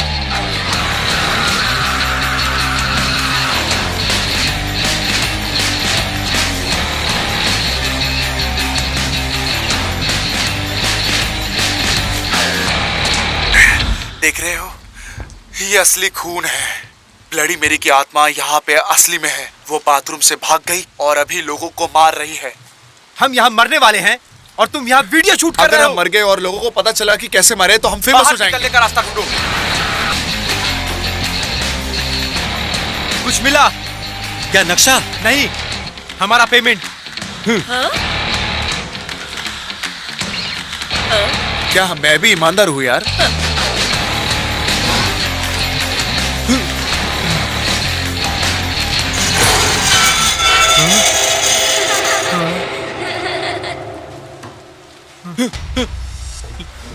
देख रहे हो, ये असली खून है। ब्लडी मेरी की आत्मा यहाँ पे असली में है। वो बाथरूम से भाग गई और अभी लोगों को मार रही है। हम यहाँ मरने वाले हैं और तुम यहाँ वीडियो शूट कर अगर रहे हम हो। मर गए और लोगों को पता चला कि कैसे मरे तो हम फेमस बाहर हो जाएंगे। निकलने का रास्ता ढूंढो। कुछ मिला? क्या नक्शा? नहीं, हमारा पेमेंट। क्या मैं भी ईमानदार हूँ यार?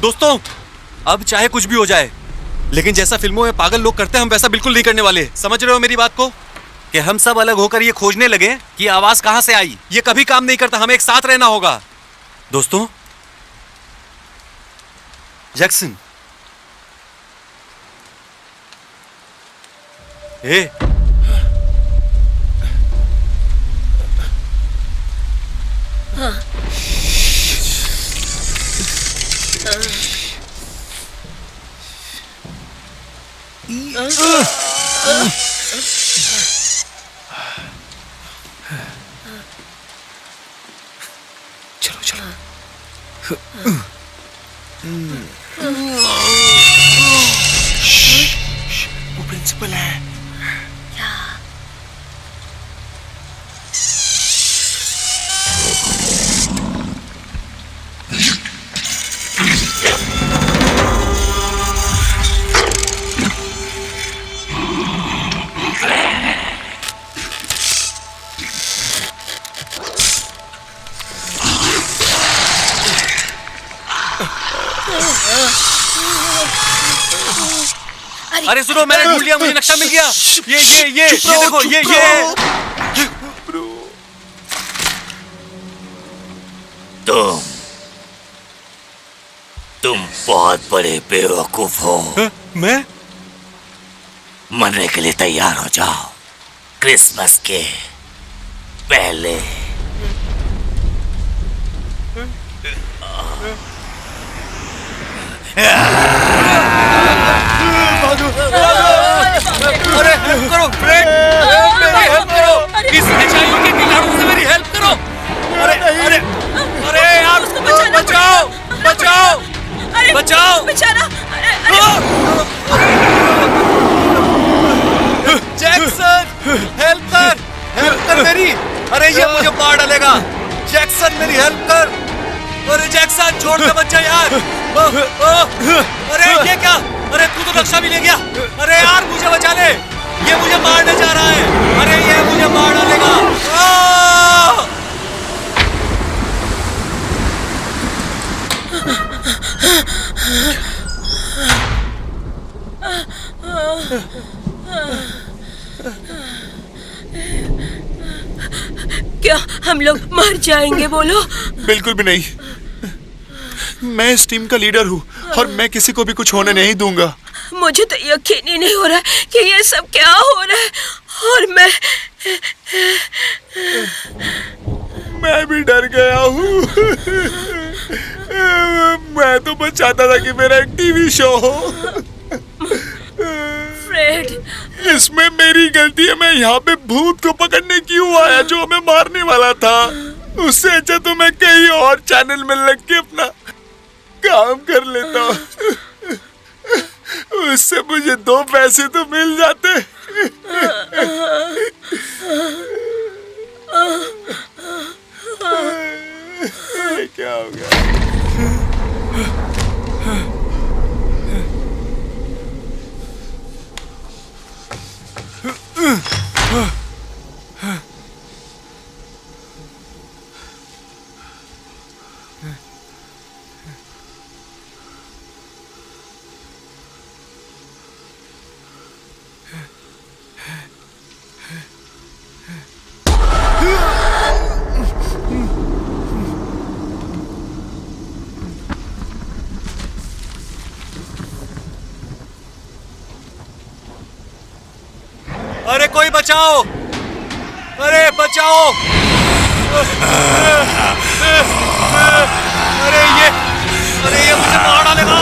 दोस्तों, अब चाहे कुछ भी हो जाए, लेकिन जैसा फिल्मों में पागल लोग करते हैं हम वैसा बिल्कुल नहीं करने वाले। समझ रहे हो मेरी बात को? कि हम सब अलग होकर ये खोजने लगे कि आवाज कहां से आई। ये कभी काम नहीं करता। हमें एक साथ रहना होगा। दोस्तों, जैक्सन, ए, चलो चलो। वो प्रिंसिपल है। अरे सुनो, मैंने ढूंढ लिया। मुझे नक्शा मिल गया। ये देखो, ये तुम बहुत बड़े बेवकूफ हो। मैं? मरने के लिए तैयार हो जाओ। क्रिसमस के पहले। अरे हेल्प करो फ्रेंड, मेरी हेल्प करो। इस एचआईवी के कीटाणु से मेरी हेल्प करो। अरे अरे अरे यार, बचाओ बचाओ बचाओ। बेचारा। जैक्सन, हेल्प कर मेरी। अरे ये मुझे मार डालेगा। जैक्सन, मेरी हेल्प कर। अरे जैक्सन, छोड़ दे बच्चा यार। अरे ये क्या? अरे तू तो नक्शा भी ले गया। अरे यार, मुझे बचा ले। ये मुझे मारने जा रहा है। अरे ये मुझे मार डालेगा। क्या हम लोग मर जाएंगे? बोलो। बिल्कुल भी नहीं। मैं इस टीम का लीडर हूँ और मैं किसी को भी कुछ होने नहीं दूंगा। मुझे तो यकीन ही नहीं हो रहा है कि ये सब क्या हो रहा है। और मैं भी डर गया हूँ। मैं तो बस चाहता था कि मेरा एक टीवी शो हो। फ्रेड, इसमें मेरी गलती है। मैं यहाँ पे भूत को पकड़ने क्यों आया जो हमें मारने वाला था। उससे अच्छा तो मैं कहीं और चैनल में लग के अपना काम कर लेता। उससे मुझे 2 पैसे तो मिल जाते। अरे कोई बचाओ, अरे बचाओ। अरे ये मुझे मार डालेगा।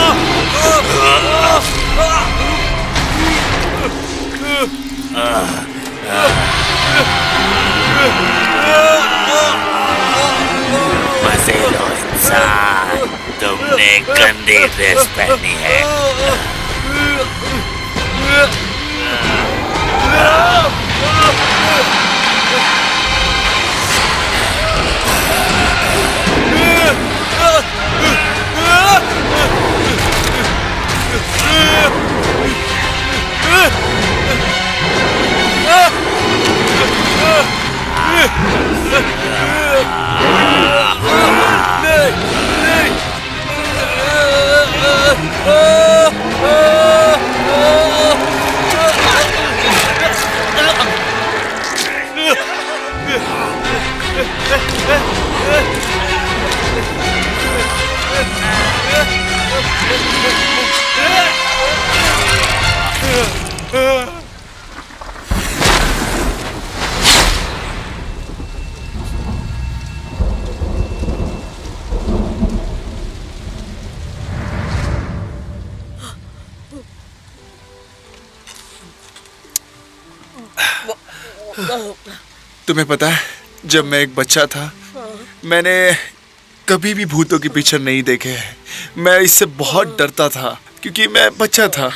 मजे लो इंसान, तुमने गंदी ड्रेस पहनी है। तुम्हें पता है, जब मैं एक बच्चा था मैंने कभी भी भूतों के पिक्चर नहीं देखे हैं। मैं इससे बहुत डरता था क्योंकि मैं बच्चा था।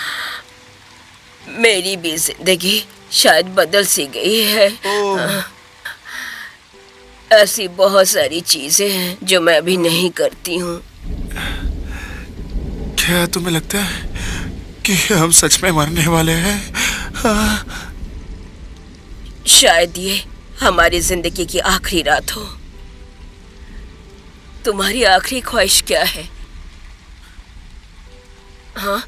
मेरी भी जिंदगी शायद बदल सी गई है। ऐसी बहुत सारी चीजें हैं जो मैं अभी नहीं करती हूँ। क्या तुम्हें लगता है कि हम सच में मरने वाले हैं? शायद ये हमारी जिंदगी की आखिरी रात हो। तुम्हारी आखिरी ख्वाहिश क्या है? हाँ?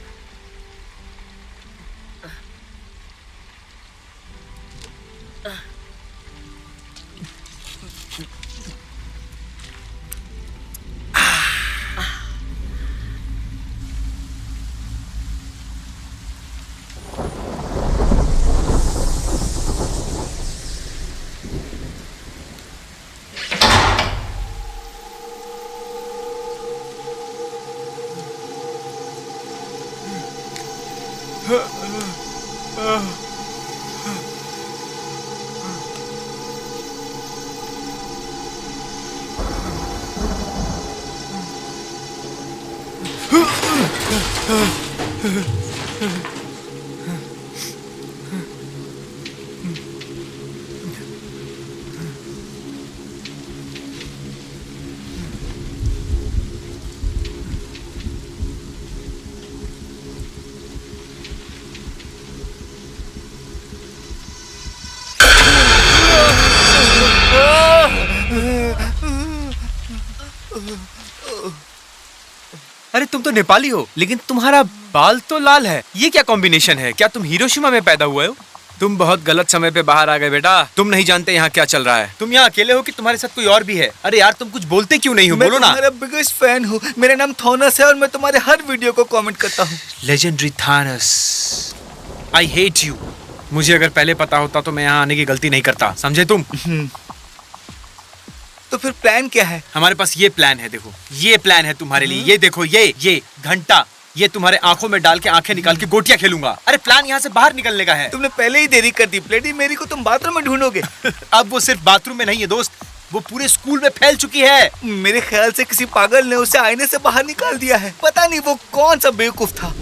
अरे तुम तो नेपाली हो, लेकिन तुम्हारा बाल तो लाल है। ये क्या कॉम्बिनेशन है? क्या तुम हिरोशिमा में पैदा हुए हो? तुम बहुत गलत समय पे बाहर आ गए बेटा। तुम नहीं जानते यहाँ क्या चल रहा है। तुम यहाँ अकेले हो कि तुम्हारे साथ कोई और भी है? अरे यार तुम कुछ बोलते क्यों नहीं हो? बोलो ना। मैं तुम्हारा बिगेस्ट फैन हूँ। मेरा नाम थॉनस है और मैं तुम्हारे हर वीडियो को कमेंट करता हूँ। Legendary Thanos, I hate you. मुझे अगर पहले पता होता तो मैं यहाँ आने की गलती नहीं करता, समझे तुम? तो फिर प्लान क्या है? हमारे पास ये प्लान है, देखो ये प्लान है तुम्हारे लिए। ये देखो, ये घंटा, ये तुम्हारे आंखों में डाल के आंखें निकाल के गोटियां खेलूंगा। अरे प्लान यहाँ से बाहर निकलने का है। तुमने पहले ही देरी कर दी। ब्लडी मेरी को तुम बाथरूम में ढूंढोगे। अब वो सिर्फ बाथरूम में नहीं है दोस्त, वो पूरे स्कूल में फैल चुकी है। मेरे ख्याल से किसी पागल ने उसे आईने से बाहर निकाल दिया है। पता नहीं वो कौन सा बेवकूफ था।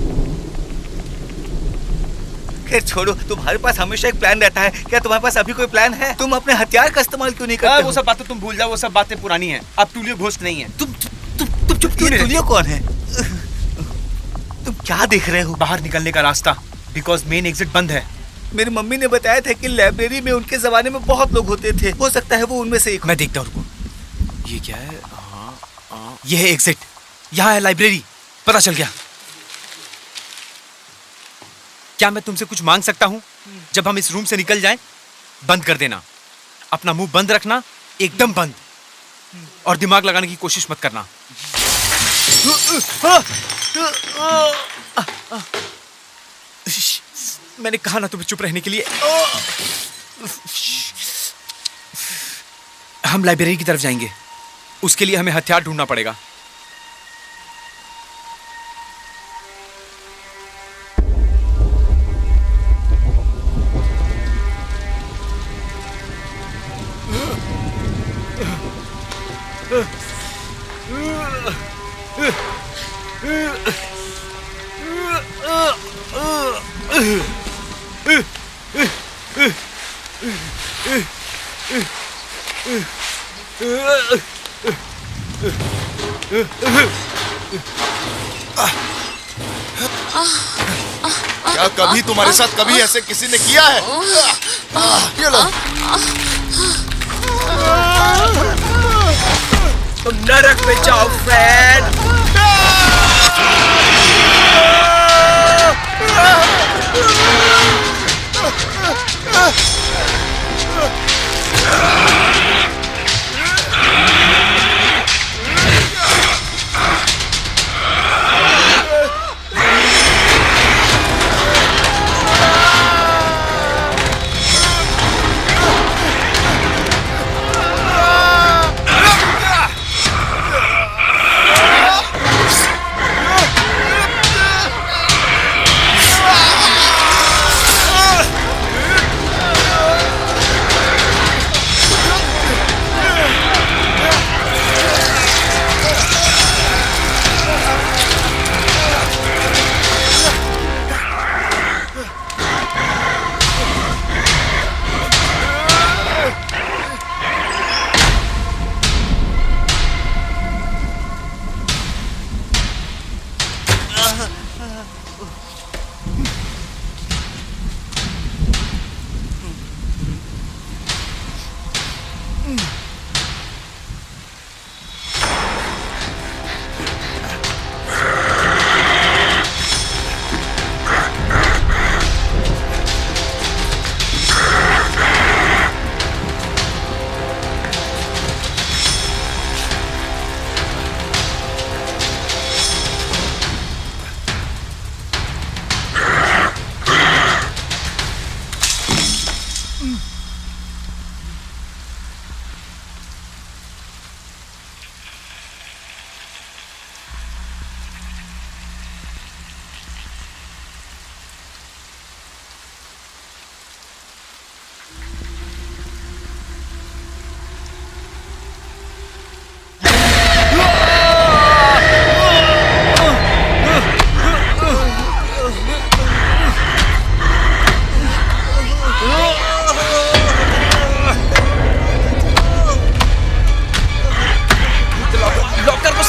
खैर छोड़ो, तुम्हारे पास हमेशा एक प्लान रहता है। क्या तुम्हारे पास अभी कोई प्लान है? तुम अपने हथियार का इस्तेमाल क्यों नहीं करते? वो सब बातें तुम भूल जाओ, वो सब बातें पुरानी हैं। अब टूलियो घोस्ट नहीं है। तुम चुप क्यों नहीं? टूलियो कौन है? तुम क्या देख रहे हो? बाहर निकलने का रास्ता, बिकॉज मेन एग्जिट बंद है। मेरी मम्मी ने बताया था कि लाइब्रेरी में उनके जमाने में बहुत लोग होते थे। हो सकता है वो उनमें से एक हो। मैं देखता हूँ। ये क्या है? ये है एग्जिट। यहाँ है लाइब्रेरी। पता चल गया। क्या मैं तुमसे कुछ मांग सकता हूँ? जब हम इस रूम से निकल जाएं, बंद कर देना। अपना मुंह बंद रखना, एकदम बंद। और दिमाग लगाने की कोशिश मत करना। मैंने कहा ना तुम्हें चुप रहने के लिए। हम लाइब्रेरी की तरफ जाएंगे, उसके लिए हमें हथियार ढूंढना पड़ेगा। क्या कभी तुम्हारे साथ कभी ऐसे किसी ने किया है? ये लो। तुम नरक में जाओ फ्रेंड।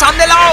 सामने लाओ।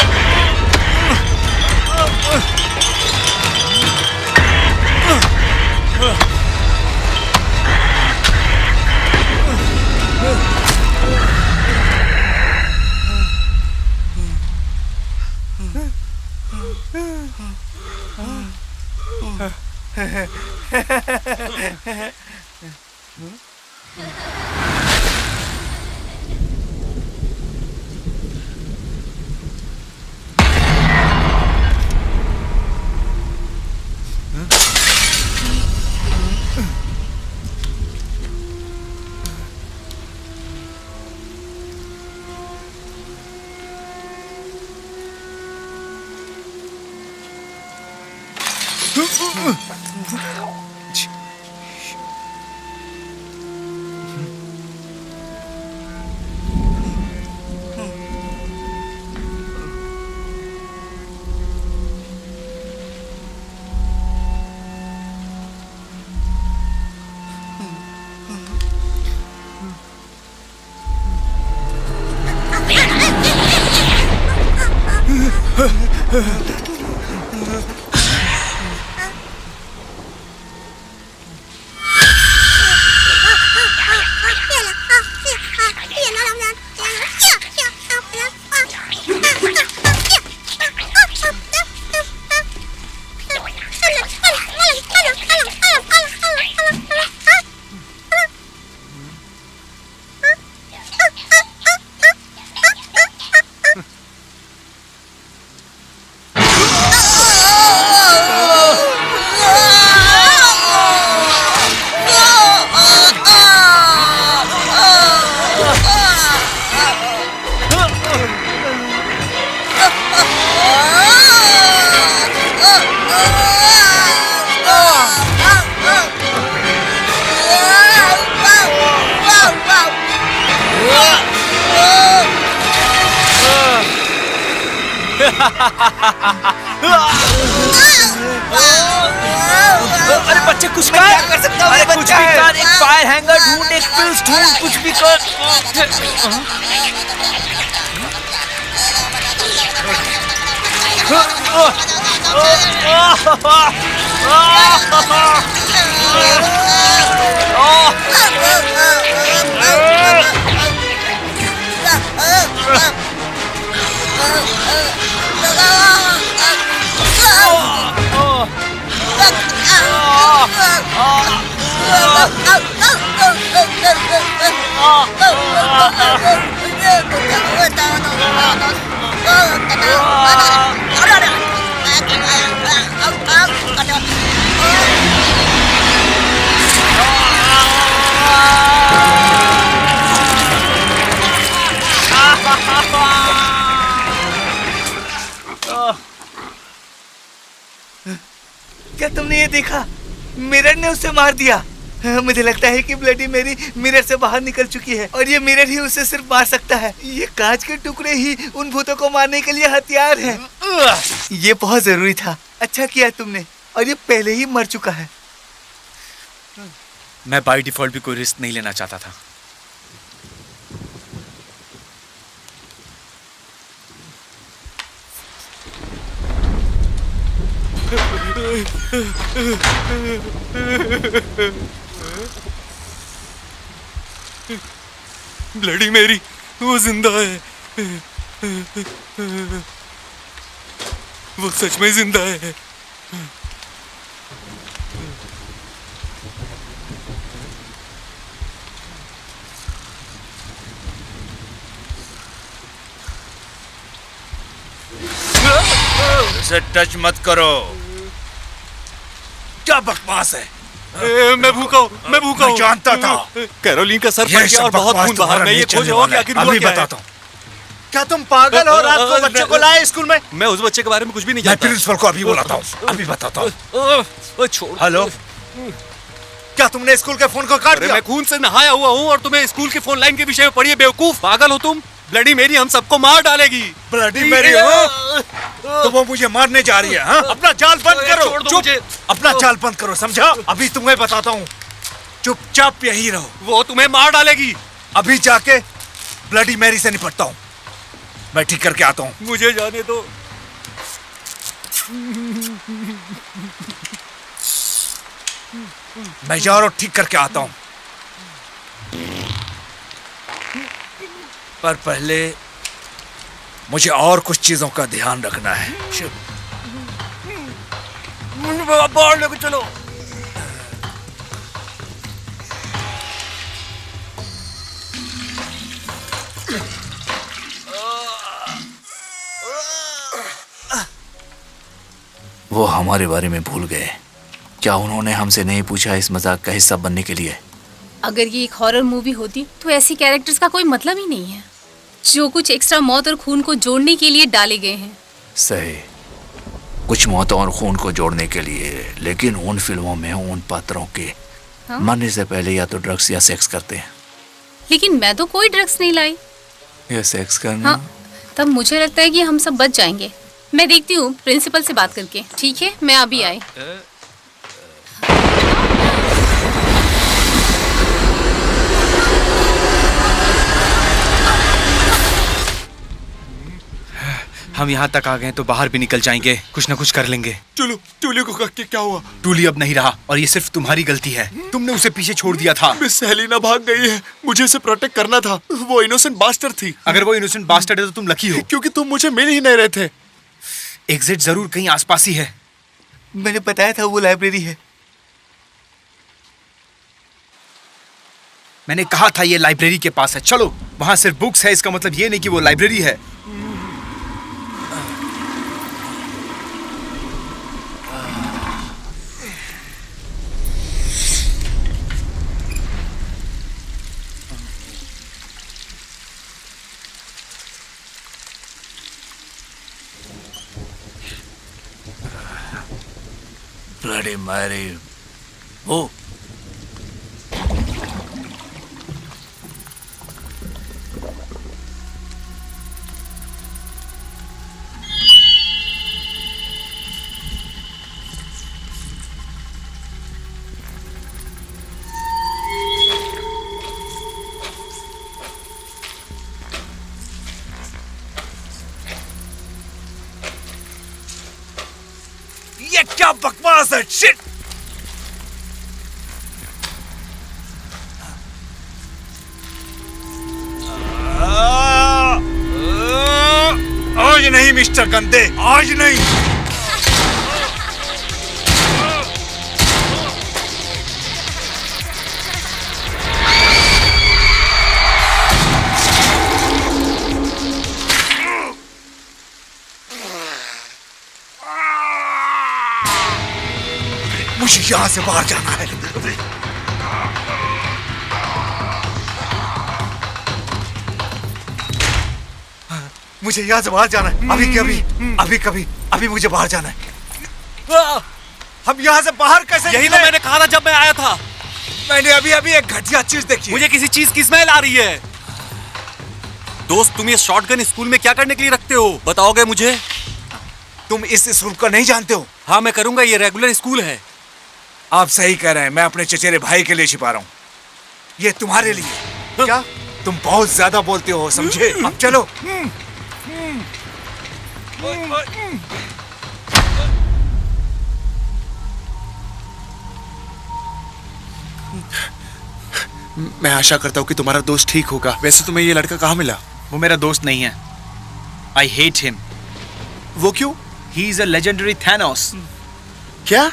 अरे बच्चे कुछ कर, क्या कर सकता हूँ? अरे कुछ भी कर, एक फायर हैंगर ढूंढ, एक पिल्स ढूंढ, कुछ भी कर। क्या तुमने ये देखा? मिरर ने उसे मार दिया। मुझे लगता है कि ब्लडी मेरी मिरर से बाहर निकल चुकी है और ये मिरर ही उसे सिर्फ मार सकता है। ये कांच के टुकड़े ही उन भूतों को मारने के लिए हथियार है। ये बहुत जरूरी था। अच्छा किया तुमने, और ये पहले ही मर चुका है। मैं बाय डिफॉल्ट भी कोई रिस्क नहीं लेना चाहता था। ब्लडी मेरी वो जिंदा है। वो सच में जिंदा है। इसे टच मत करो। क्या बकवास है? मैं भूखा हूँ, मैं भूखा हूँ। जानता था। कैरोलिन का सर फट गया और बहुत खून बहा। मैं ये खोज रहा हूँ कि आखिर हुआ अभी क्या है। बताता हूँ। क्या तुम पागल हो? रात को बच्चे को लाए स्कूल में? मैं उस बच्चे के बारे में कुछ भी नहीं मैं जानता। प्रिंसिपल को अभी बुलाता हूँ, अभी बताता हूँ। छोड़। हेलो, क्या तुमने स्कूल के फोन को काट अरे दिया? मैं खून से नहाया हुआ हूँ और तुम्हें स्कूल के फोन लाइन के विषय में पढ़िए। बेवकूफ, पागल हो तुम। ब्लडी मेरी हम सबको मार डालेगी। ब्लडी मेरी हो तो वो मुझे मारने जा रही है। हाँ? अपना जाल बंद करो। छोड़ दो चुप, मुझे। अपना जाल बंद करो, समझा? अभी तुम्हें बताता हूँ, चुपचाप यही रहो। वो तुम्हें मार डालेगी। अभी जाके ब्लडी मैरी से निपटता हूँ। मैं ठीक करके आता हूँ। मुझे जाने दो। मैं जा रहा हूँ, ठीक करके आता हूँ। पर पहले मुझे और कुछ चीजों का ध्यान रखना है। बाहर लेके चलो। वो हमारे बारे में भूल गए। क्या उन्होंने हमसे नहीं पूछा इस मजाक का हिस्सा बनने के लिए? अगर ये एक हॉरर मूवी होती तो ऐसी कैरेक्टर्स का कोई मतलब ही नहीं है। जो कुछ एक्स्ट्रा मौत और खून को जोड़ने के लिए डाले गए हैं। सही, कुछ मौतों और खून को जोड़ने के लिए, लेकिन उन फिल्मों में उन पात्रों के मरने से पहले या तो ड्रग्स या सेक्स करते हैं। लेकिन मैं तो कोई ड्रग्स नहीं लाई। या सेक्स करना। हाँ, तब मुझे लगता है कि हम सब बच जाएंगे। मैं देखती हूँ प्रिंसिपल से बात करके। ठीक है, मैं अभी आई। हम यहाँ तक आ गए तो बाहर भी निकल जाएंगे, कुछ ना कुछ कर लेंगे। चलो, टूली को क्या हुआ? टूली अब नहीं रहा और ये सिर्फ तुम्हारी गलती है। तुमने उसे पीछे छोड़ दिया था। मिस हेलिना भाग गई है। मुझे उसे प्रोटेक्ट करना था। वो इनोसेंट बास्टर्ड थी। अगर वो इनोसेंट बास्टर्ड है तो तुम लकी हो, क्योंकि तुम मुझे मिल ही नहीं रहे थे। एग्जिट जरूर कहीं आसपास ही है। मैंने बताया था वो लाइब्रेरी है। मैंने कहा था ये लाइब्रेरी के पास है। चलो, वहां सिर्फ बुक्स है, इसका मतलब ये नहीं कि वो लाइब्रेरी है। ब्लडी मैरी, वो क्या बकवास है, शिट। आज नहीं मिस्टर गंदे, आज नहीं। मुझे यहां से बाहर जाना है। मुझे यहाँ से बाहर जाना है, अभी मुझे बाहर जाना है। हम यहाँ से बाहर कैसे? यही तो मैंने कहा था जब मैं आया था। मैंने अभी एक घटिया चीज देखी। मुझे किसी चीज की स्मेल आ रही है। दोस्त, तुम ये शॉटगन स्कूल में क्या करने के लिए रखते हो, बताओगे मुझे? तुम इस स्कूल को नहीं जानते हो? हाँ मैं करूंगा, ये रेगुलर स्कूल है। आप सही कह रहे हैं, मैं अपने चचेरे भाई के लिए छिपा रहा हूँ। ये तुम्हारे लिए। क्या? तुम बहुत ज्यादा बोलते हो, समझे? अब चलो। मैं आशा करता हूँ कि तुम्हारा दोस्त ठीक होगा। वैसे तुम्हें ये लड़का कहाँ मिला? वो मेरा दोस्त नहीं है। I hate him. वो क्यों? He is a legendary Thanos. क्या?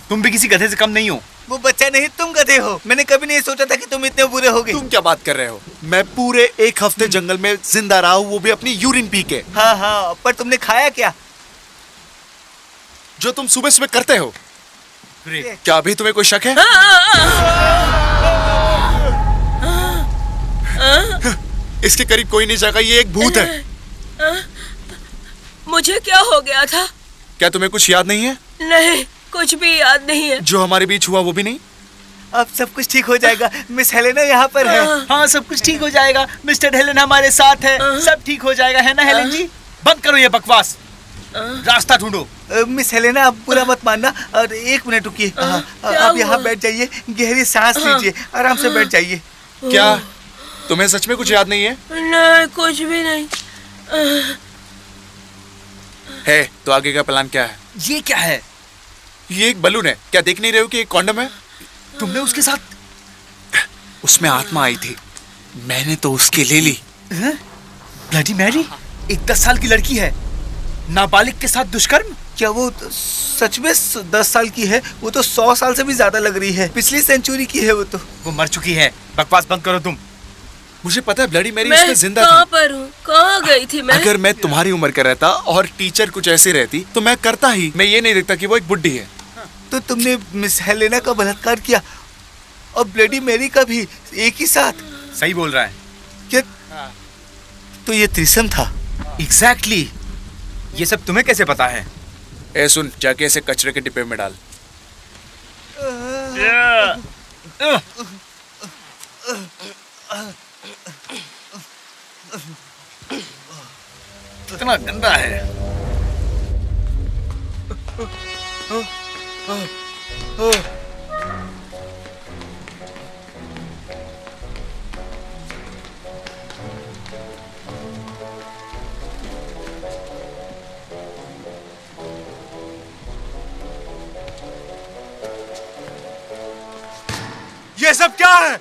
तुम भी किसी गधे से कम नहीं हो। वो बच्चा नहीं, तुम गधे हो। मैंने कभी नहीं सोचा था कि तुम इतने बुरे होगे। तुम क्या बात कर रहे हो? मैं पूरे एक हफ्ते जंगल में जिंदा रहा हूँ, वो भी अपनी यूरिन पी के। हाँ, पर तुमने खाया क्या? जो तुम सुबह सुबह करते हो। क्या अभी तुम्हें कोई शक है? इसके करीब कोई नहीं जाएगा, ये एक भूत है। मुझे क्या हो गया था? क्या तुम्हें कुछ याद नहीं है? नहीं, कुछ भी याद नहीं है। जो हमारे बीच हुआ वो भी नहीं? अब सब कुछ ठीक हो जाएगा। मिस हेलेना यहाँ पर है। हाँ, सब कुछ ठीक हो जाएगा। मिस्टर हेलेन हमारे साथ है। सब ठीक हो जाएगा, है ना हेलेन जी? बंद करो ये बकवास, रास्ता ढूंढो। मिस हेलेना, आप बुरा मत मानना। और एक मिनट रुकिए। आप यहाँ बैठ जाइए, गहरी सांस लीजिए, आराम से बैठ जाइए। क्या तुम्हें सच में कुछ याद नहीं है? नहीं, कुछ भी नहीं है तो आगे का प्लान क्या है? ये क्या है? ये एक बलून है। क्या देख नहीं रहे हो कि एक कॉन्डम है? तुमने उसके साथ? उसमें आत्मा आई थी, मैंने तो उसकी ले ली। ब्लडी मैरी, एक 10 साल की लड़की है, नाबालिग के साथ दुष्कर्म। क्या वो सच में 10 साल की है? वो तो 100 साल से भी ज्यादा लग रही है। पिछली सेंचुरी की है वो तो। वो मर चुकी है। बकवास बंद करो तुम। मुझे पता है ब्लडी मैरी मैं उसमें जिंदा कहाँ थी। पर हूँ? कहाँ गई थी मैं? अगर मैं तुम्हारी उम्र का रहता और टीचर कुछ ऐसी रहती तो मैं करता ही। मैं ये नहीं देखता कि वो एक बुड्ढी है। तो तुमने मिस हेलेना का बलात्कार किया और ब्लडी मैरी का भी एक ही साथ? सही बोल रहा है। क्या? तो ये त्रिसम था। एग्जैक्टली। ये सब तुम्हें कैसे पता है? ए सुन, जाके ऐसे कचरे के डिब्बे में डाल। इतना गंदा है। ये सब क्या है?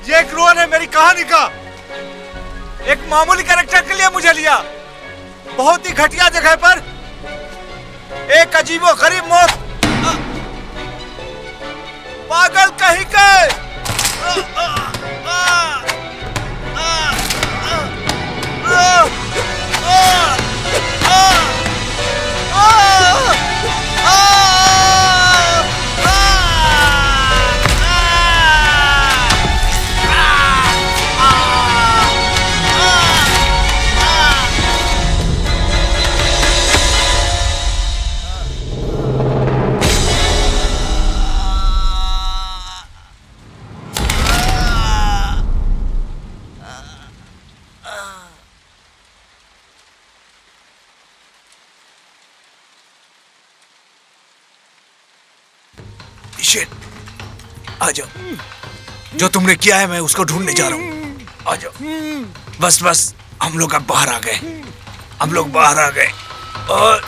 ये एक रोल है मेरी कहानी का। एक मामूली कैरेक्टर के लिए मुझे लिया, बहुत ही घटिया जगह पर एक अजीबो गरीब मौत। पागल कहीं के। आ जाओ। जो तुमने किया है मैं उसको ढूंढने जा रहा हूँ। आ जाओ। बस हम लोग अब बाहर आ गए। हम लोग बाहर आ गए और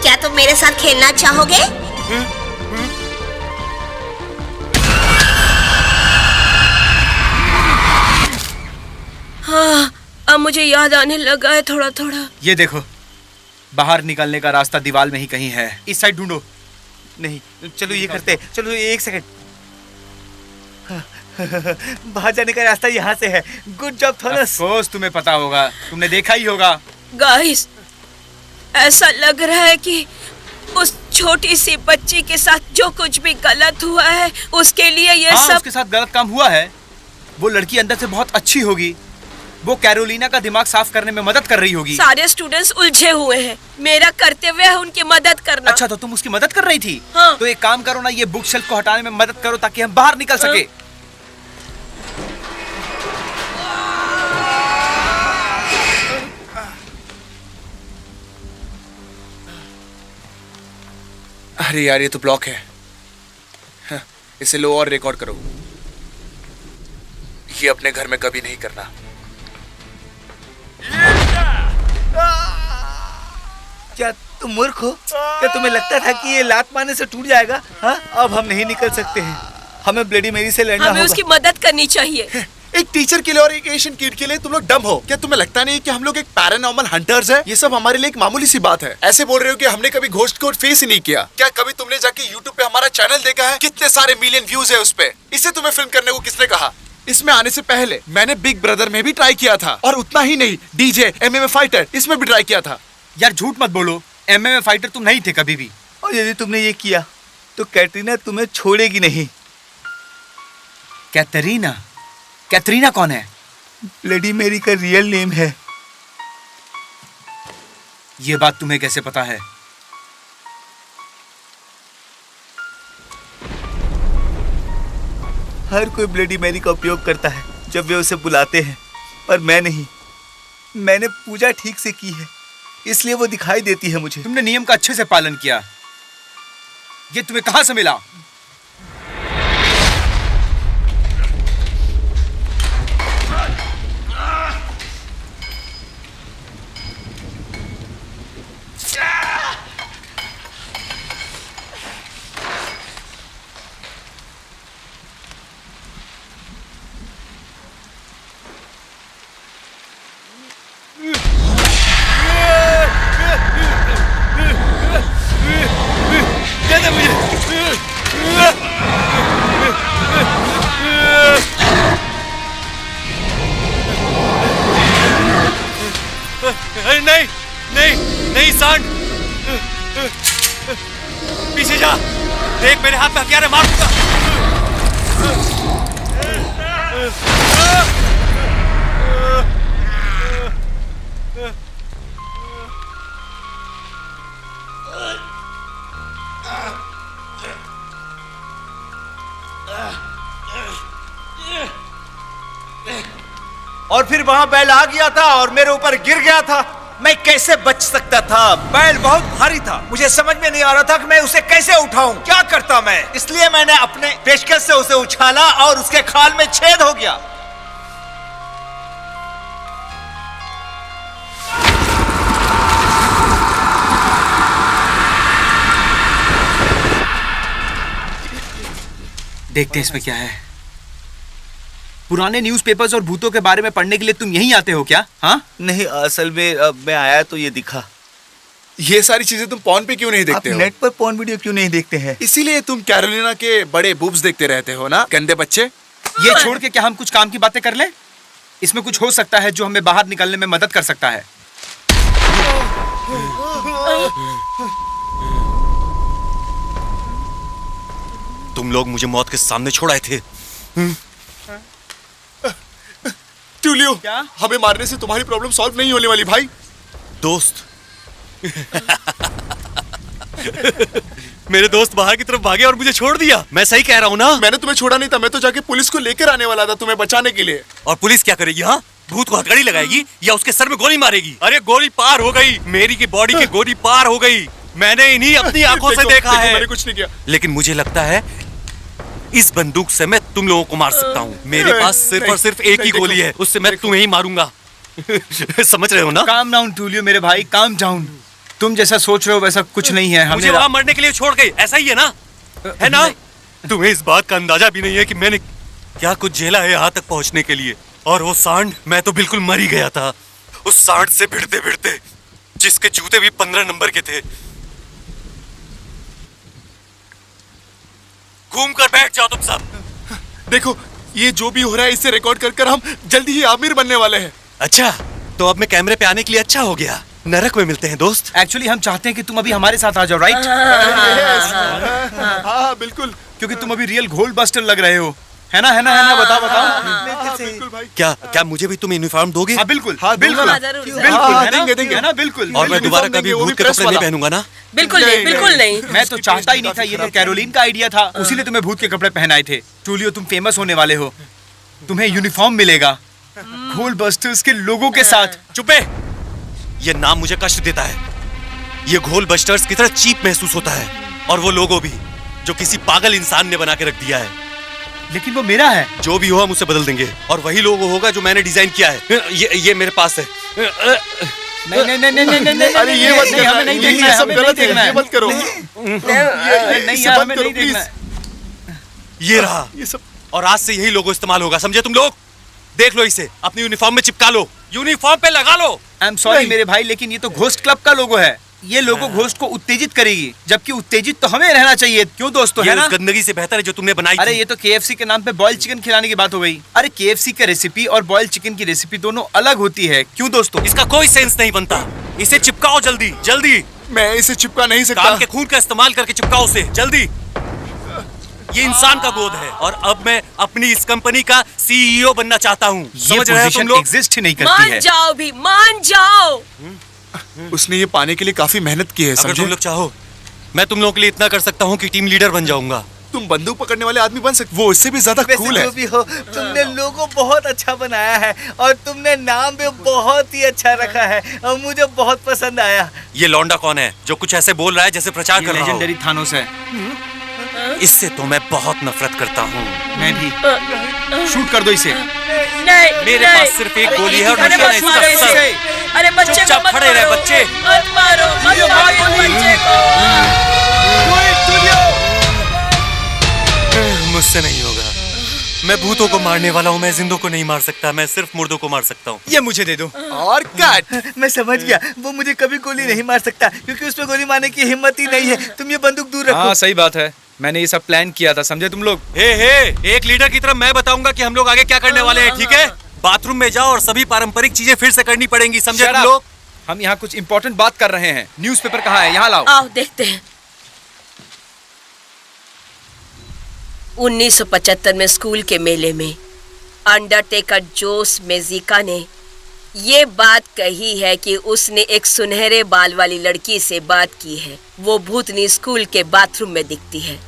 क्या तुम मेरे साथ खेलना चाहोगे? हाँ, अब मुझे याद आने लगा है थोड़ा थोड़ा। ये देखो, बाहर निकलने का रास्ता दीवार में ही कहीं है। इस साइड ढूंढो। नहीं, चलो ये करते, चलो एक सेकंड। बाहर जाने का रास्ता यहाँ से है। Good job Thomas. Of course तुम्हें पता होगा, तुमने देखा ही होगा। गाइस, ऐसा लग रहा है कि उस छोटी सी बच्ची के साथ जो कुछ भी गलत हुआ है उसके लिए ये सब उसके साथ गलत काम हुआ है। वो लड़की अंदर से बहुत अच्छी होगी। वो कैरोलिना का दिमाग साफ करने में मदद कर रही होगी। सारे स्टूडेंट्स उलझे हुए हैं। मेरा कर्तव्य है उनकी मदद करना। अच्छा, तो तुम उसकी मदद कर रही थी? हाँ। तो एक काम करो ना, ये बुक शेल्फ को हटाने में मदद करो ताकि हम बाहर निकल सके। अरे यार, ये तो ब्लॉक है। हाँ, इसे लो और रिकॉर्ड करो। ये अपने घर में कभी नहीं करना। क्या तुम मूर्ख हो? क्या तुम्हें लगता था कि ये लात मारने से टूट जाएगा? हाँ, अब हम नहीं निकल सकते हैं। हमें ब्लडी मेरी से लड़ना हमें होगा। उसकी मदद करनी चाहिए। एक टीचर के लिए और एक एशियन किड के लिए तुम लोग डम हो क्या? तुम्हें लगता नहीं कि हम लोग एक पैरानॉर्मल हंटर्स हैं? ये सब हमारे लिए एक मामूली सी बात है। ऐसे बोल रहे हो कि हमने कभी घोस्ट को फेस ही नहीं किया। क्या कभी तुमने जाके YouTube पे हमारा चैनल देखा है? कितने सारे मिलियन व्यूज है उस पे। इसे तुम्हें फिल्म करने को किसने कहा? इसमें आने से पहले मैंने बिग ब्रदर में भी ट्राई किया था, और उतना ही नहीं, DJ MMA फाइटर इसमें भी ट्राई किया था। यार झूठ मत बोलो, MMA फाइटर तुम नहीं थे कभी भी। और यदि तुमने ये किया तो कैटरीना तुम्हें छोड़ेगी नहीं। कैटरीना? कैटरीना कौन है? ब्लडी मेरी का रियल नेम है। ये बात तुम्हें कैसे पता है? हर कोई ब्लडी मैरी का उपयोग करता है जब वे उसे बुलाते हैं, पर मैं नहीं। मैंने पूजा ठीक से की है, इसलिए वो दिखाई देती है मुझे। तुमने नियम का अच्छे से पालन किया। ये तुम्हें कहां से मिला? नहीं नहीं नहीं सांड, पीछे जा। देख, मेरे हाथ में हथियार है, मार दूंगा। और फिर वहां बैल आ गया था और मेरे ऊपर गिर गया था। मैं कैसे बच सकता था? बैल बहुत भारी था, मुझे समझ में नहीं आ रहा था कि मैं उसे कैसे उठाऊं। क्या करता मैं? इसलिए मैंने अपने पेशकश से उसे उछाला और उसके खाल में छेद हो गया। देखते हैं इसमें क्या है। पुराने न्यूज़पेपर्स और भूतों के बारे में पढ़ने के लिए तुम यहीं आते हो क्या? हाँ? नहीं, असल में मैं आया तो ये दिखा। ये सारी चीजें तुम पॉन पे क्यों नहीं देखते हो? नेट पर पॉर्न वीडियो क्यों नहीं देखते हैं? इसीलिए तुम कैरोलिना के बड़े बूब्स देखते रहते हो ना, गंदे बच्चे। ये छोड़ के क्या हम कुछ काम की बातें कर लें? इसमें कुछ हो सकता है जो हमें बाहर निकलने में मदद कर सकता है। तुम लोग मुझे मौत के सामने छोड़ आए थे। ट्यूलियो, क्या? हमें मारने से तुम्हारी प्रॉब्लम सॉल्व नहीं होने वाली भाई। दोस्त। मेरे दोस्त बाहर की तरफ भागे और मुझे छोड़ दिया। मैं सही कह रहा हूँ ना? मैंने तुम्हें छोड़ा नहीं था, मैं तो जाके पुलिस को लेकर आने वाला था तुम्हें बचाने के लिए। और पुलिस क्या करेगी? हाँ, भूत को हथकड़ी लगाएगी या उसके सर में गोली मारेगी? अरे गोली पार हो गई, मेरी की बॉडी की गोली पार हो गई। मैंने इन्हीं अपनी आंखों से देखा है। मैंने कुछ नहीं किया। लेकिन मुझे लगता है इस बंदूक से मैं तुम लोगों को मार सकता हूँ। मेरे पास सिर्फ और सिर्फ एक ही गोली है, उससे मैं तुम्हें ही मारूंगा। समझ रहे हो ना? काम डाउन टूलियो मेरे भाई, काम डाउन। तुम जैसा सोच रहे हो वैसा कुछ नहीं है। मुझे वहां मरने के लिए छोड़ गई, ऐसा ही है ना? है ना? तुम्हें इस बात का अंदाजा भी नहीं है कि मैंने क्या कुछ झेला है यहाँ तक पहुँचने के लिए। और वो सांड, मैं तो बिल्कुल मर ही गया था उस सांड से भिड़ते भिड़ते, जिसके जूते भी 15 नंबर के थे। घूम कर बैठ जाओ तुम सब। देखो, ये जो भी हो रहा है इसे रिकॉर्ड कर हम जल्दी ही आमिर बनने वाले हैं। अच्छा, तो अब मैं कैमरे पे आने के लिए अच्छा हो गया। नरक में मिलते हैं दोस्त। एक्चुअली हम चाहते हैं कि तुम अभी हमारे साथ आ जाओ, राइट? हाँ बिल्कुल, क्योंकि तुम अभी रियल गोल्ड बस्टर लग रहे हो। है ना? बताओ। बिल्कुल भाई। क्या मुझे भी तुम यूनिफॉर्म दोगे? हाँ बिल्कुल, हाँ, बिल्कुल, हाँ, जरूर, जरूर। बिल्कुल, है ना? देंगे। है ना? बिल्कुल। और मैं दोबारा कभी वो भी भूत के प्रेस कपड़े नहीं वाला। पहनूंगा ना? बिल्कुल नहीं, बिल्कुल नहीं। मैं तो चाहता ही नहीं था, ये तो कैरोलिन का आइडिया था। उसी ने तुम्हें भूत के कपड़े पहनाए थे। टूलियो, तुम फेमस होने वाले हो, तुम्हें यूनिफॉर्म मिलेगा गोल्ड बस्टर्स के लोगों के साथ। चुपे! ये नाम मुझे कष्ट देता है। ये घोल बस्टर्स की तरह चीप महसूस होता है, और वो लोगो भी जो किसी पागल इंसान ने बना के रख दिया है। लेकिन वो मेरा है। जो भी हो हम उसे बदल देंगे, और वही लोगो होगा जो मैंने डिजाइन किया है। ये मेरे पास है। नहीं, अरे ये मत नहीं, हमें नहीं करना, देखना ये है, सब हमें नहीं गलत है, देखना ये है। मत करो। नहीं यार, हमें नहीं देखना है। ये रहा, ये सब और आज से यही लोगो इस्तेमाल होगा, समझे तुम लोग? देख लो इसे, अपनी यूनिफॉर्म में चिपका लो, यूनिफॉर्म पे लगा लो। आई एम सॉरी मेरे भाई, लेकिन ये तो घोस्ट क्लब का लोगो है। ये लोगो घोस्ट को उत्तेजित करेगी, जबकि उत्तेजित तो हमें रहना चाहिए। क्यों दोस्तों, ये है ना? उस गंदगी से बेहतर है जो तुमने बनाई अरे थी। ये तो KFC के नाम पे बॉइल्ड चिकन खिलाने की बात हो गई। अरे KFC का रेसिपी और बॉइल्ड चिकन की रेसिपी दोनों अलग होती है। क्यों दोस्तों? इसका कोई सेंस नहीं बनता। इसे चिपकाओ जल्दी जल्दी। मैं इसे चिपका नहीं सकता। काम के खून का इस्तेमाल करके चिपकाओ उसे जल्दी। ये इंसान का गोद है, और अब मैं अपनी इस कंपनी का CEO बनना चाहता हूँ। ये समझ रहे हो तुम पोजीशन लोग? एग्जिस्ट ही नहीं करती मान है। जाओ भी, मान जाओ। उसने ये पाने के लिए काफी मेहनत की है, अगर समझे? तुम लोग चाहो, मैं तुम लोगों के लिए इतना कर सकता हूँ कि टीम लीडर बन जाऊंगा। तुम बंदूक पकड़ने वाले आदमी बन सकते, वो इससे भी ज्यादा कूल है। जो भी हो, तुमने लोगो बहुत अच्छा बनाया है, और तुमने नाम भी बहुत ही अच्छा रखा है, और मुझे बहुत पसंद आया। ये लौंडा कौन है जो कुछ ऐसे बोल रहा है जैसे प्रचार ये कर रहा लेजेंडरी हो? थानोस है। इससे तो मैं बहुत नफरत करता हूँ। मैं भी। शूट कर दो इसे। नहीं, मेरे नहीं। पास सिर्फ एक गोली है और अरे निशाना मत इसका मारो इसे। सर। अरे बच्चे को चुपचाप मत खड़े रहे, मारो। बच्चे। मत मारो, मत मारो इस बच्चे को। मुझसे नहीं होगा। मैं भूतों को मारने वाला हूँ, मैं जिंदों को नहीं मार सकता। मैं सिर्फ मुर्दों को मार सकता हूँ। ये मुझे दे दो। और कट। मैं समझ गया, वो मुझे कभी गोली नहीं मार सकता, क्योंकि उसमें गोली मारने की हिम्मत ही नहीं है। तुम ये बंदूक दूर रखो। हाँ सही बात है, मैंने ये सब प्लान किया था, समझे तुम लोग? हे, एक लीडर की तरह मैं बताऊंगा कि हम लोग आगे क्या करने वाले हैं, ठीक है? बाथरूम में जाओ और सभी पारंपरिक चीजें फिर से करनी पड़ेंगी, समझे Shut तुम up. लोग? हम यहाँ कुछ इम्पोर्टेंट बात कर रहे हैं। न्यूज़पेपर कहाँ है? यहाँ लाओ। आओ देखते हैं। 1975 में स्कूल के मेले में अंडरटेकर जोस मेजिका ने ये बात कही है कि उसने एक सुनहरे बाल वाली लड़की से बात की है। वो भूतनी स्कूल के बाथरूम में दिखती है।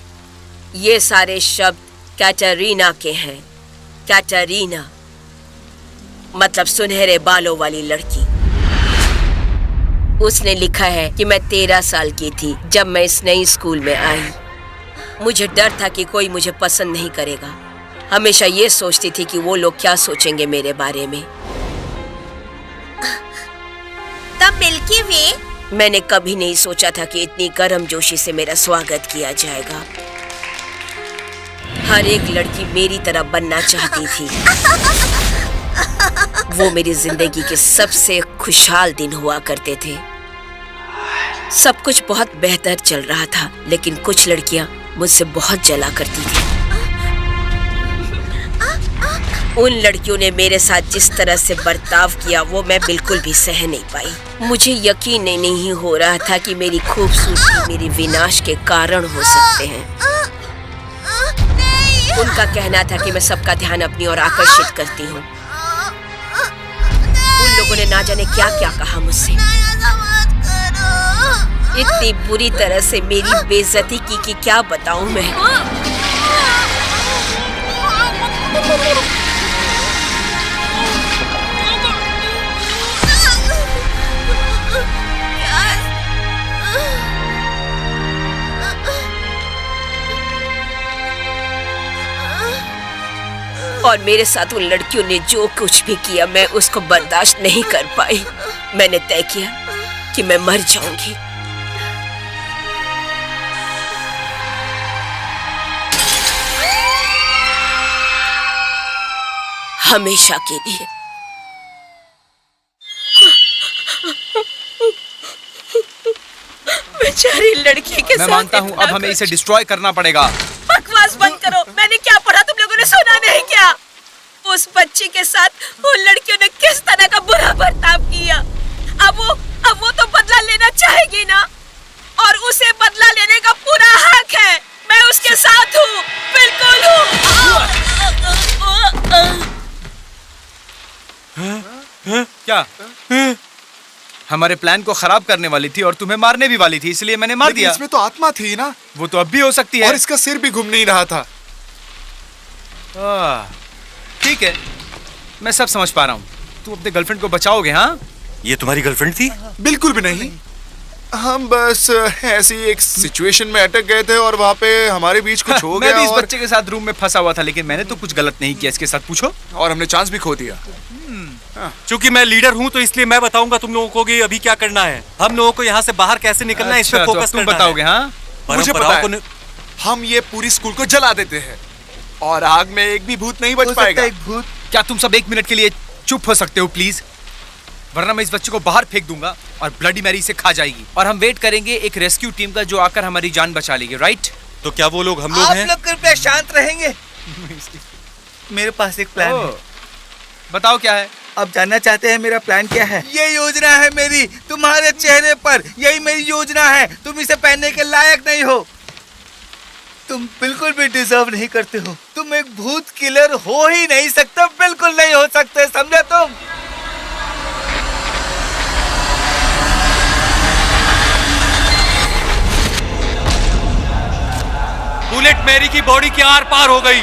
ये सारे शब्द कैटरीना के हैं। कैटरीना मतलब सुनहरे बालों वाली लड़की। उसने लिखा है कि मैं 13 साल की थी जब मैं इस नई स्कूल में आई। मुझे डर था कि कोई मुझे पसंद नहीं करेगा। हमेशा ये सोचती थी कि वो लोग क्या सोचेंगे मेरे बारे में। तब मिल्की वे, मैंने कभी नहीं सोचा था कि इतनी गर्मजोशी से मेरा स्वागत किया जाएगा। हर एक लड़की मेरी तरह बनना चाहती थी। वो मेरी जिंदगी के सबसे खुशहाल दिन हुआ करते थे। सब कुछ बहुत बेहतर चल रहा था, लेकिन कुछ लड़कियां मुझसे बहुत जला करती थी। उन लड़कियों ने मेरे साथ जिस तरह से बर्ताव किया वो मैं बिल्कुल भी सह नहीं पाई। मुझे यकीन नहीं हो रहा था कि मेरी खूबसूरती मेरी विनाश के कारण हो सकते हैं। उनका कहना था कि मैं सबका ध्यान अपनी ओर आकर्षित करती हूँ। उन लोगों ने ना जाने क्या क्या कहा मुझसे। इतनी बुरी तरह से मेरी बेइज्जती की कि क्या बताऊं मैं। और मेरे साथ उन लड़कियों ने जो कुछ भी किया मैं उसको बर्दाश्त नहीं कर पाई। मैंने तय किया कि मैं मर जाऊंगी। हमेशा के लिए। बेचारी लड़की के मैं साथ मानता हूँ अब हमें इसे डिस्ट्रॉय करना पड़ेगा। बकवास बंद करो। मैंने क्या पढ़ा तुम लोगों ने सुना नहीं क्या? उस बच्ची के साथ उन लड़कियों ने किस तरह का बुरा बर्ताव किया। अब वो तो बदला लेना चाहेगी ना, और उसे बदला लेने का पूरा हक है। मैं उसके साथ हूँ, बिल्कुल हूँ। क्या हमारे प्लान को खराब करने वाली थी और तुम्हें मारने भी वाली थी, इसलिए मैंने मार दिया। इसमें तो आत्मा थी ना। वो तो अब भी हो सकती है। और इसका सिर भी घूम नहीं रहा था। ठीक है, मैं सब समझ पा रहा हूँ। तुम अपने गर्लफ्रेंड को बचाओगे? हाँ, ये तुम्हारी गर्लफ्रेंड थी? बिल्कुल भी नहीं। हम बस ऐसी एक सिचुएशन में अटक गए थे और वहाँ पे हमारे बीच कुछ हो गया। मैं भी इस बच्चे के साथ रूम में फंसा हुआ था, लेकिन मैंने तो कुछ गलत नहीं किया। इसके साथ पूछो। और हमने चांस भी खो दिया। क्योंकि मैं लीडर हूँ तो इसलिए मैं बताऊंगा तुम लोगों को कि अभी क्या करना है। हम लोगों को यहाँ से बाहर कैसे निकलना है, इस पे अच्छा, फोकस तुम करना बताओगे? है। हाँ, मुझे पता है। हम ये पूरी स्कूल को जला देते हैं और आग में एक भी भूत नहीं बच पाएगा। एक भूत। क्या तुम सब एक मिनट के लिए चुप हो सकते हो प्लीज? वरना मैं इस बच्चे को बाहर फेंक दूंगा और ब्लडी मैरी से खा जाएगी। और हम वेट करेंगे एक रेस्क्यू टीम का जो आकर हमारी जान बचा लेगी। राइट? तो क्या वो लोग हम लोग हैं? आप लोग कृपया शांत रहेंगे। मेरे पास एक प्लान है। बताओ क्या है? आप जानना चाहते हैं मेरा प्लान क्या है? ये योजना है मेरी, तुम्हारे चेहरे पर यही मेरी योजना है। तुम इसे पहनने के लायक नहीं हो। तुम बिल्कुल भी डिजर्व नहीं करते हो। तुम एक भूत किलर हो ही नहीं सकते, बिल्कुल नहीं हो सकते, समझे तुम? बुलेट मैरी की बॉडी के आर पार हो गई।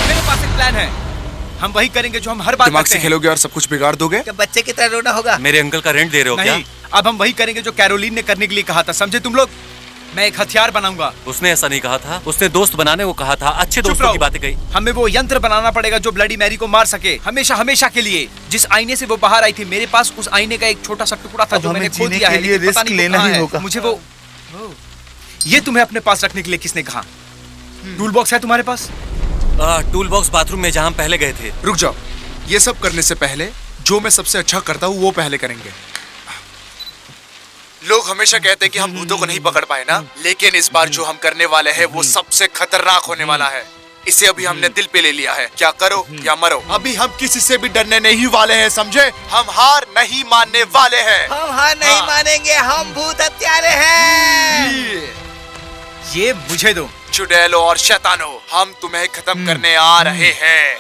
मेरे पास एक प्लान है। हम वही करेंगे जो हम हर बार दिमाग करते से हैं। खेलोगे और सब कुछ बिगाड़ दोगे। क्या बच्चे की तरह रोना होगा? मेरे अंकल का रेंट दे रहे हो क्या? नहीं, अब हम वही करेंगे जो कैरोलिन ने करने के लिए कहा था। समझे तुम लोग? मैं एक हथियार बनाऊंगा। उसने ऐसा नहीं कहा था। उसने दोस्त बनाने को कहा था। अच्छे चुप दोस्तों रहो। की बातें कही। हमें वो यंत्र बनाना पड़ेगा जो ब्लडी मैरी को मार सके, हमेशा हमेशा के लिए। जिस आईने से वो बाहर आई थी, मेरे पास उस आईने का एक छोटा सा टुकड़ा था अब जो हमें मैंने खो जीने दिया के है, लिए लेकिन पता रिस्क नहीं वो लेना कहाँ ही है। होगा। मुझे वो ये तुम्हें अपने पास रखने के लिए किसने कहा? टूल बॉक्स है तुम्हारे पास? टूल बॉक्स बाथरूम में जहाँ हम पहले गए थे। रुक जाओ। ये सब करने से पहले जो मैं सबसे अच्छा करता हूँ वो पहले करेंगे। लोग हमेशा कहते हैं कि हम भूतों को नहीं पकड़ पाए ना, लेकिन इस बार जो हम करने वाले हैं वो सबसे खतरनाक होने वाला है। इसे अभी हमने दिल पे ले लिया है। क्या करो या मरो। अभी हम किसी से भी डरने नहीं वाले हैं, समझे? हम हार नहीं मानने वाले हैं। हम हार नहीं मानेंगे। हम भूत हत्यारे हैं। ये मुझे दो। चुड़ैलो और शैतानो, हम तुम्हें खत्म करने आ रहे हैं।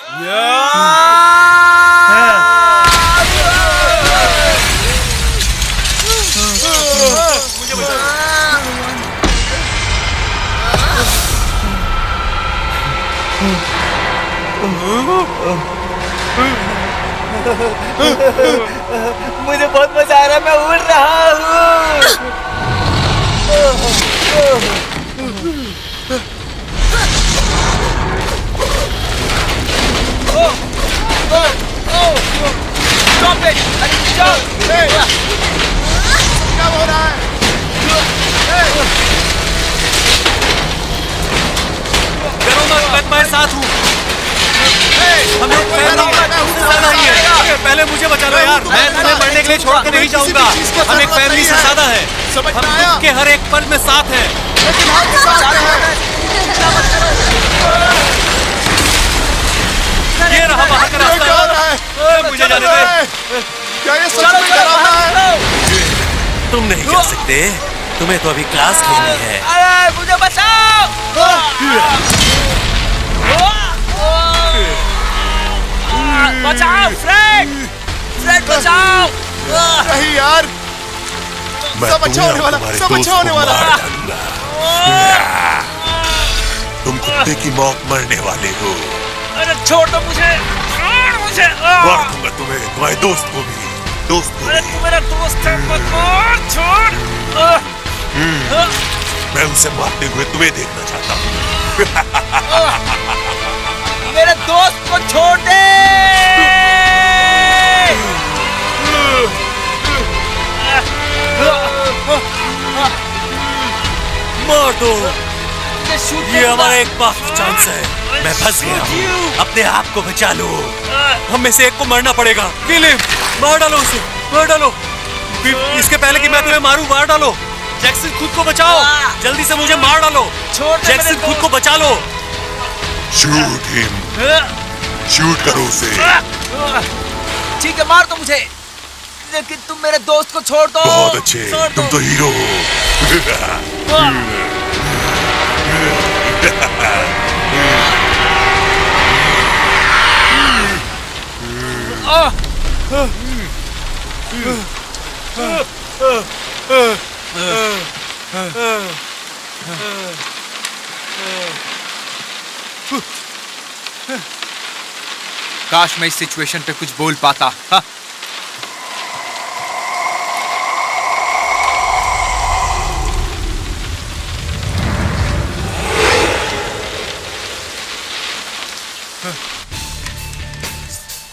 मुझे बहुत मजा आ रहा है, मैं उड़ रहा हूँ। Stop it! Stop! क्या हो रहा है? डरो मत, मैं साथ हूँ। हम लोग नहीं है। पहले मुझे बचा लो यार, मैं तुम्हें मरने के लिए छोड़ के नहीं जाऊंगा। हम एक फैमिली से ज्यादा है, हम दुख के हर एक पल में साथ हैं। ये रहा बाहर का रास्ता, मुझे जाने दे। क्या ये सच में डरावना है? तुम नहीं कर सकते, तुम्हें तो अभी क्लास खेलनी है। अरे मुझे बचाओ! बचाओ फ्रेड! फ्रेड बचाओ! नहीं यार, सब अच्छा होने वाला, सब अच्छा होने वाला। तुम कुत्ते की मौत मरने वाले हो। अरे छोड़ दो मुझे! छोड़ मुझे! मार दूंगा तुम्हें, तुम्हारे दोस्त को भी, दोस्त को अरे भी। तू मेरा दोस्त है, मत मार! छोड़! मैं उसे मारते हुए तुम्हें देखना चाहता हूँ। मेरे दोस्त को छोड़ दे! मार दो, ये हमारा एक पास चांस है। मैं फंस गया हूँ, अपने आप को बचा लो। हम में से एक को मरना पड़ेगा। किल हिम, मार डालो उसे, मार डालो। इसके पहले कि मैं तुम्हें मारूं, मार डालो। जैक्सन खुद को बचाओ, जल्दी से मुझे मार डालो। जैक्सन खुद को बचा लो। शूट हिम, शूट करो उसे। ठीक है, मार दो मुझे, लेकिन तुम मेरे दोस्त को छोड़ दो। बहुत अच्छे, तुम तो हीरो हो। काश मैं इस सिचुएशन पे कुछ बोल पाता। हाँ?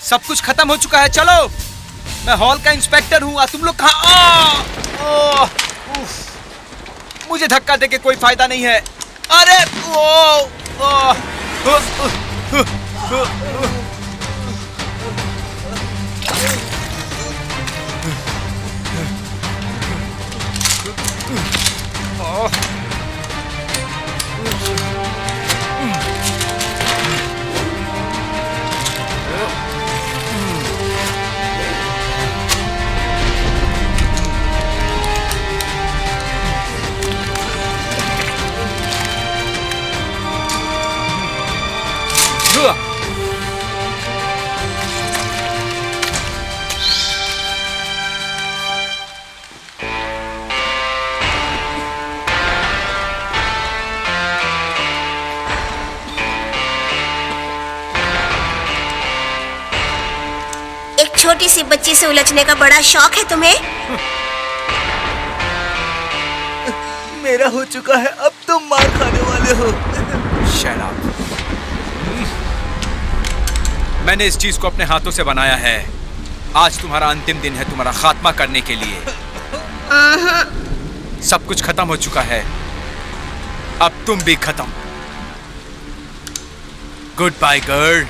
सब कुछ खत्म हो चुका है, चलो। मैं हॉल का इंस्पेक्टर हूँ और तुम लोग कहाँ? मुझे धक्का देके कोई फायदा नहीं है। अरे छोटी सी बच्ची से उलझने का बड़ा शौक है तुम्हें? मेरा हो चुका है, अब तुम मार खाने वाले हो। Shut up. मैंने इस चीज को अपने हाथों से बनाया है। आज तुम्हारा अंतिम दिन है, तुम्हारा खात्मा करने के लिए। सब कुछ खत्म हो चुका है, अब तुम भी खत्म। Good bye girl.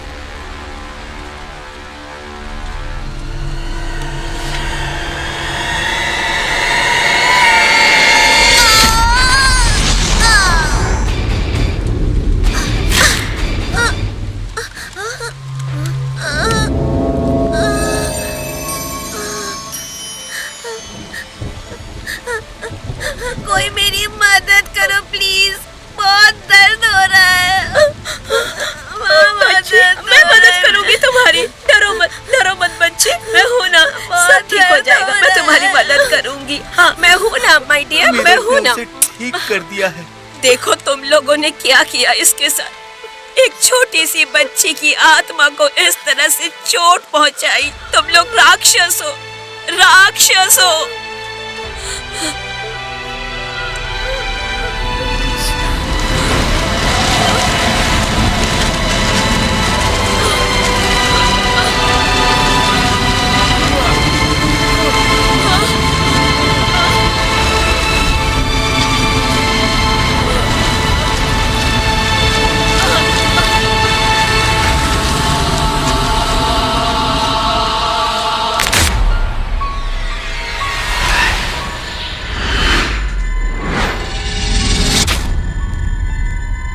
कोई मेरी मदद करो प्लीज, बहुत दर्द हो रहा है। मैं मदद करूंगी तुम्हारी, डरो मत बच्ची, मैं हूँ ना, सब ठीक हो जाएगा। मैं तुम्हारी मदद करूंगी। हाँ, मैं हूँ ना माय डियर, मैं हूँ ना। ठीक कर दिया है। देखो तुम लोगों ने क्या किया इसके साथ। एक छोटी सी बच्ची की आत्मा को इस तरह से चोट पहुंचाई। तुम लोग राक्षस हो, राक्षस हो।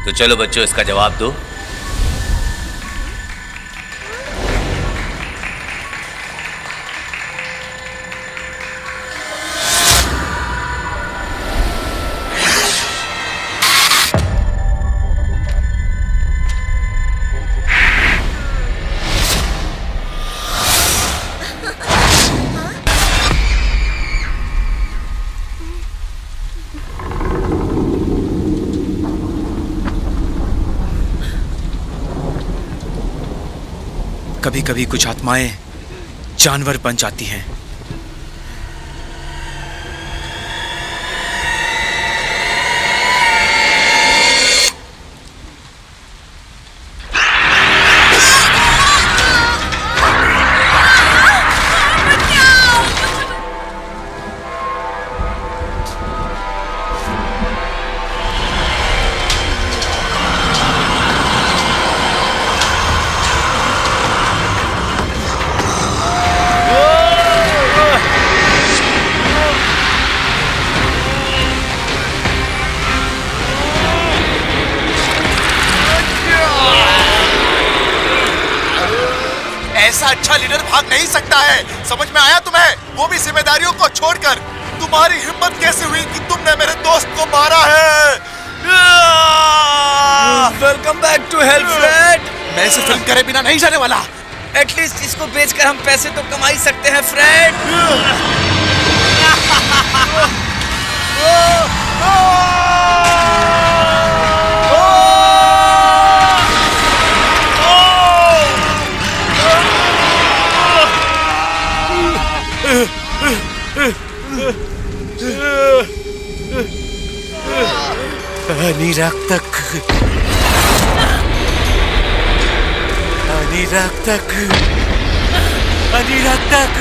तो चलो बच्चों, इसका जवाब दो। कभी कभी कुछ आत्माएं जानवर बन जाती हैं। ऐसा अच्छा लीडर भाग नहीं सकता है, समझ में आया तुम्हें? वो भी जिम्मेदारियों को छोड़कर। तुम्हारी हिम्मत कैसे हुई कि तुमने मेरे दोस्त को मारा है? Welcome back to help Fred. मैं इसे फिल्म करे बिना नहीं जाने वाला। एटलीस्ट इसको बेचकर हम पैसे तो कमा ही सकते हैं फ्रेड। निरक्तक, निरक्तक, निरक्तक।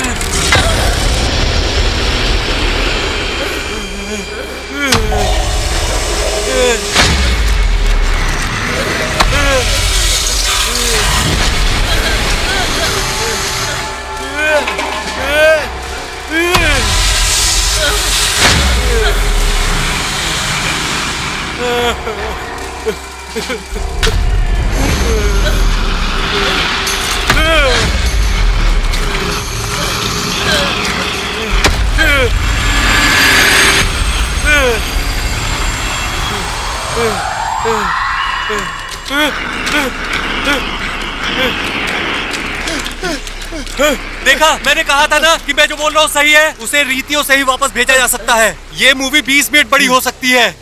देखा, मैंने कहा था ना कि मैं जो बोल रहा हूँ सही है। उसे रीतियों से ही वापस भेजा जा सकता है। ये मूवी 20 मिनट बड़ी हो सकती है।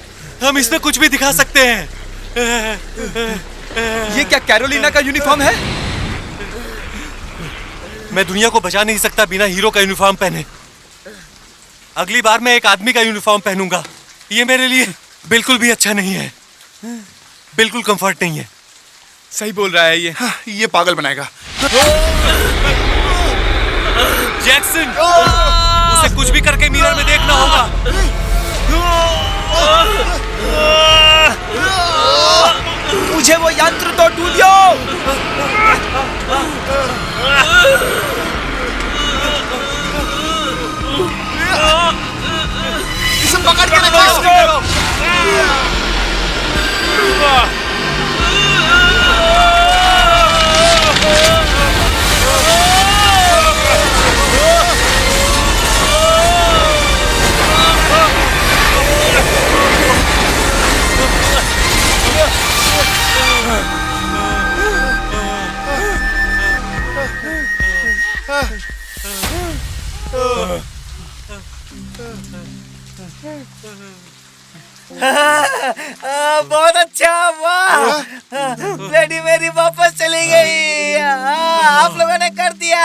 हम इसमें कुछ भी दिखा सकते हैं। ये क्या कैरोलिना का यूनिफॉर्म है? मैं दुनिया को बचा नहीं सकता बिना हीरो का यूनिफॉर्म पहने। अगली बार मैं एक आदमी का यूनिफॉर्म पहनूंगा। ये मेरे लिए बिल्कुल भी अच्छा नहीं है, बिल्कुल कंफर्ट नहीं है। सही बोल रहा है ये। हाँ, ये पागल बनाएगा। जैक्सन, उसे कुछ भी करके मिरर में देखना होगा। मुझे वो यंत्र तो ढूंढो। इसे पकड़ के देखो। बहुत अच्छा, वाह, ब्लडी मेरी वापस चली गई। आप लोगों ने कर दिया।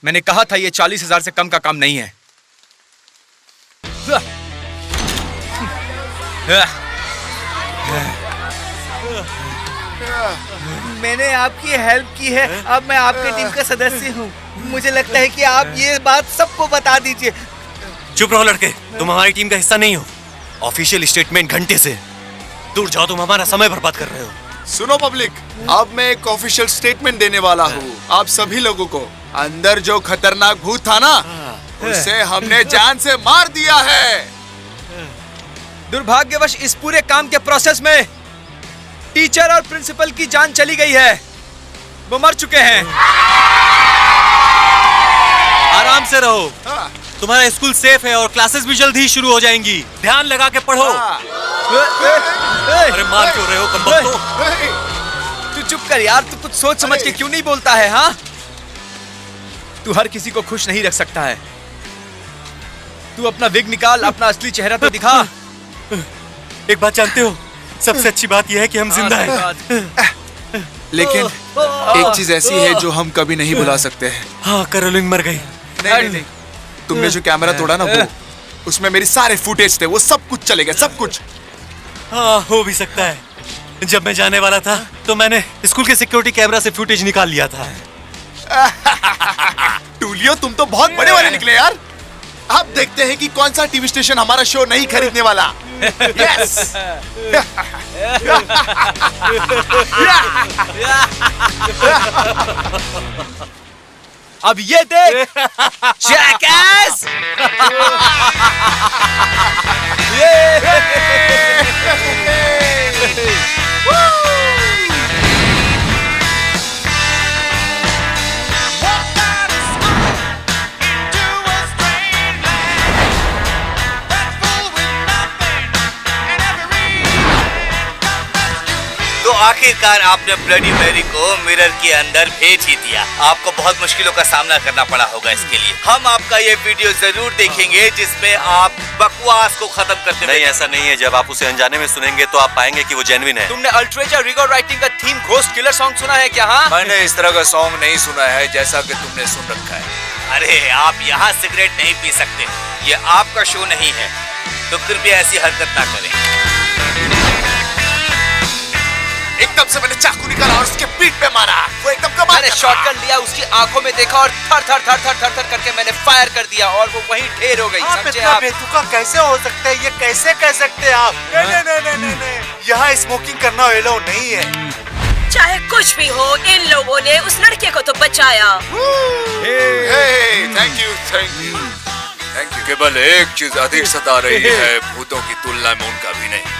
मैंने कहा था ये 40,000 से कम का काम नहीं है। मैंने आपकी हेल्प की है, अब मैं आपकी टीम का सदस्य हूँ। मुझे लगता है कि आप ये बात सबको बता दीजिए। चुप रहो लड़के, तुम हमारी टीम का हिस्सा नहीं हो। ऑफिशियल स्टेटमेंट घंटे से दूर जाओ, तुम हमारा समय बर्बाद कर रहे हो। सुनो पब्लिक, अब मैं एक ऑफिशियल स्टेटमेंट देने वाला हूँ आप सभी लोगों को। अंदर जो खतरनाक भूत था ना, उसे हमने जान से मार दिया है। दुर्भाग्यवश इस पूरे काम के प्रोसेस में टीचर और प्रिंसिपल की जान चली गई है। वो मर चुके हैं। आराम से रहो, तुम्हारा स्कूल सेफ है और क्लासेस भी जल्द ही शुरू हो जाएंगी। ध्यान लगा के पढ़ो। अरे मार क्यों रहे हो कमबख्तो? तू चुप कर यार, तू कुछ सोच समझ के क्यों नहीं बोलता है? हाँ, तू हर किसी को खुश नहीं रख सकता है। तू अपना विग निकाल, अपना असली चेहरा तो दिखा। एक बात जानते हो, सबसे अच्छी बात यह है कि हम जिंदा हैं। लेकिन एक चीज ऐसी है जो हम कभी नहीं भुला सकते हैं। हाँ, कैरोलिन मर गई। नहीं, तुमने जो कैमरा तोड़ा ना, वो उसमें मेरे सारे फुटेज थे, वो सब कुछ चले गए, सब कुछ। हाँ, हो भी सकता है। जब मैं जाने वाला था तो मैंने स्कूल के सिक्योरिटी कैमरा से फुटेज निकाल लिया था। टूलियो, तुम तो बहुत बड़े वाले निकले यार। अब देखते हैं कि कौन सा टीवी स्टेशन हमारा शो नहीं खरीदने वाला। यस। अब ये देख जैकएस। तो आखिरकार आपने ब्लडी मैरी को मिरर के अंदर भेज ही दिया। आपको बहुत मुश्किलों का सामना करना पड़ा होगा इसके लिए। हम आपका ये वीडियो जरूर देखेंगे जिसमें आप बकवास को खत्म करते। नहीं, ऐसा नहीं है। जब आप उसे अनजाने में सुनेंगे तो आप पाएंगे कि वो जेन्युइन है। तुमने अल्ट्रेजा रिगो राइटिंग का थीम घोस्ट किलर सॉन्ग सुना है क्या? हाँ, मैंने इस तरह का सॉन्ग नहीं सुना है जैसा कि तुमने सुन रखा है। अरे, आप यहाँ सिगरेट नहीं पी सकते, ये आपका शो नहीं है, तो कृपया ऐसी हरकत ना करें। एकदम से मैंने चाकू निकाला और उसके पीठ पे मारा। वो एकदम कमाल मैंने शॉटगन लिया, उसकी आंखों में देखा और थर थर थर थर थर थर करके मैंने फायर कर दिया और वो वहीं ढेर हो गई। समझे आप? बेतुका कैसे हो सकता है? ये कैसे कह सकते हैं आप? नहीं, यहाँ स्मोकिंग करना एलाउ नहीं है। चाहे कुछ भी हो, इन लोगों ने उस लड़के को तो बचाया। Thank you. केवल एक चीज अधिक सता रही है, भूतों की तुलना में उनका भी नहीं।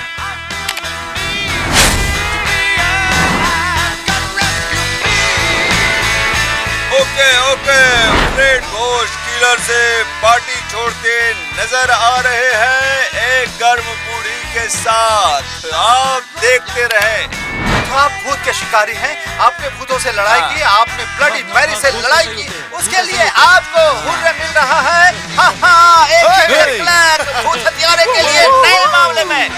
ओके, फ्रेड घोस्ट किलर से पार्टी छोड़ते नजर आ रहे हैं एक गर्म बूढ़ी के साथ। आप देखते रहे। तो आप भूत के शिकारी हैं, आपने भूतों से लड़ाई की, आपने ब्लडी मैरी से लड़ाई की, उसके लिए आपको हुर्रे मिल रहा है। हाँ, एक भूत हथियारे के लिए नए मामले में।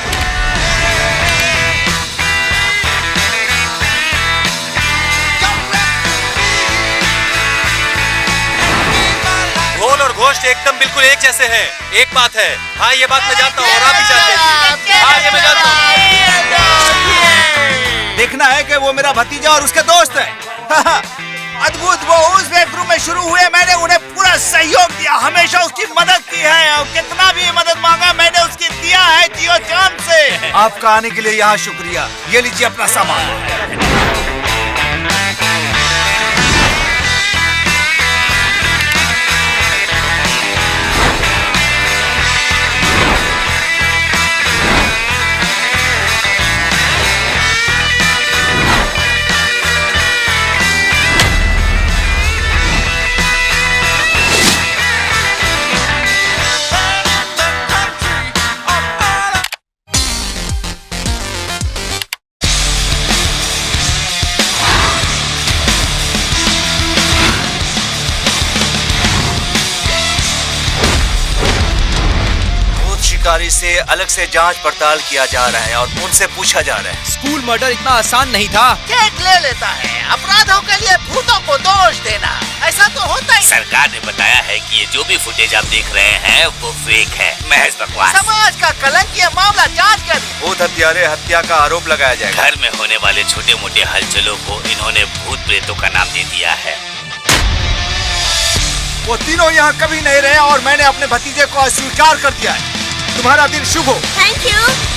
घोल और घोस्ट एकदम बिल्कुल एक जैसे हैं। एक बात है, हाँ ये बात मैं जानता हूँ और आप भी जानते हैं। हाँ, ये मैं जानता हूँ। देखना है कि वो मेरा भतीजा और उसके दोस्त है। अद्भुत, वो उस बेडरूम में शुरू हुए, मैंने उन्हें पूरा सहयोग दिया, हमेशा उसकी मदद की है और कितना भी मदद मांगा मैंने उसकी दिया है जियो जान से। आपका आने के लिए यहाँ शुक्रिया। ये लीजिए अपना सामान। अधिकारी से अलग से जांच पड़ताल किया जा रहा है और उनसे पूछा जा रहा है। स्कूल मर्डर इतना आसान नहीं था। केक ले लेता है। अपराधों के लिए भूतों को दोष देना, ऐसा तो होता ही। सरकार ने बताया है कि ये जो भी फुटेज आप देख रहे हैं वो फेक है, महज बकवास। समाज का कलंक, ये मामला जांच कर। भूत हत्यारे हत्या का आरोप लगाया जाएगा। घर में होने वाले छोटे मोटे हलचलों को इन्होंने भूत प्रेतों का नाम दे दिया है। वो तीनों यहाँ कभी नहीं रहे और मैंने अपने भतीजे को अस्वीकार कर दिया है। तुम्हारा दिन शुभ हो। Thank you.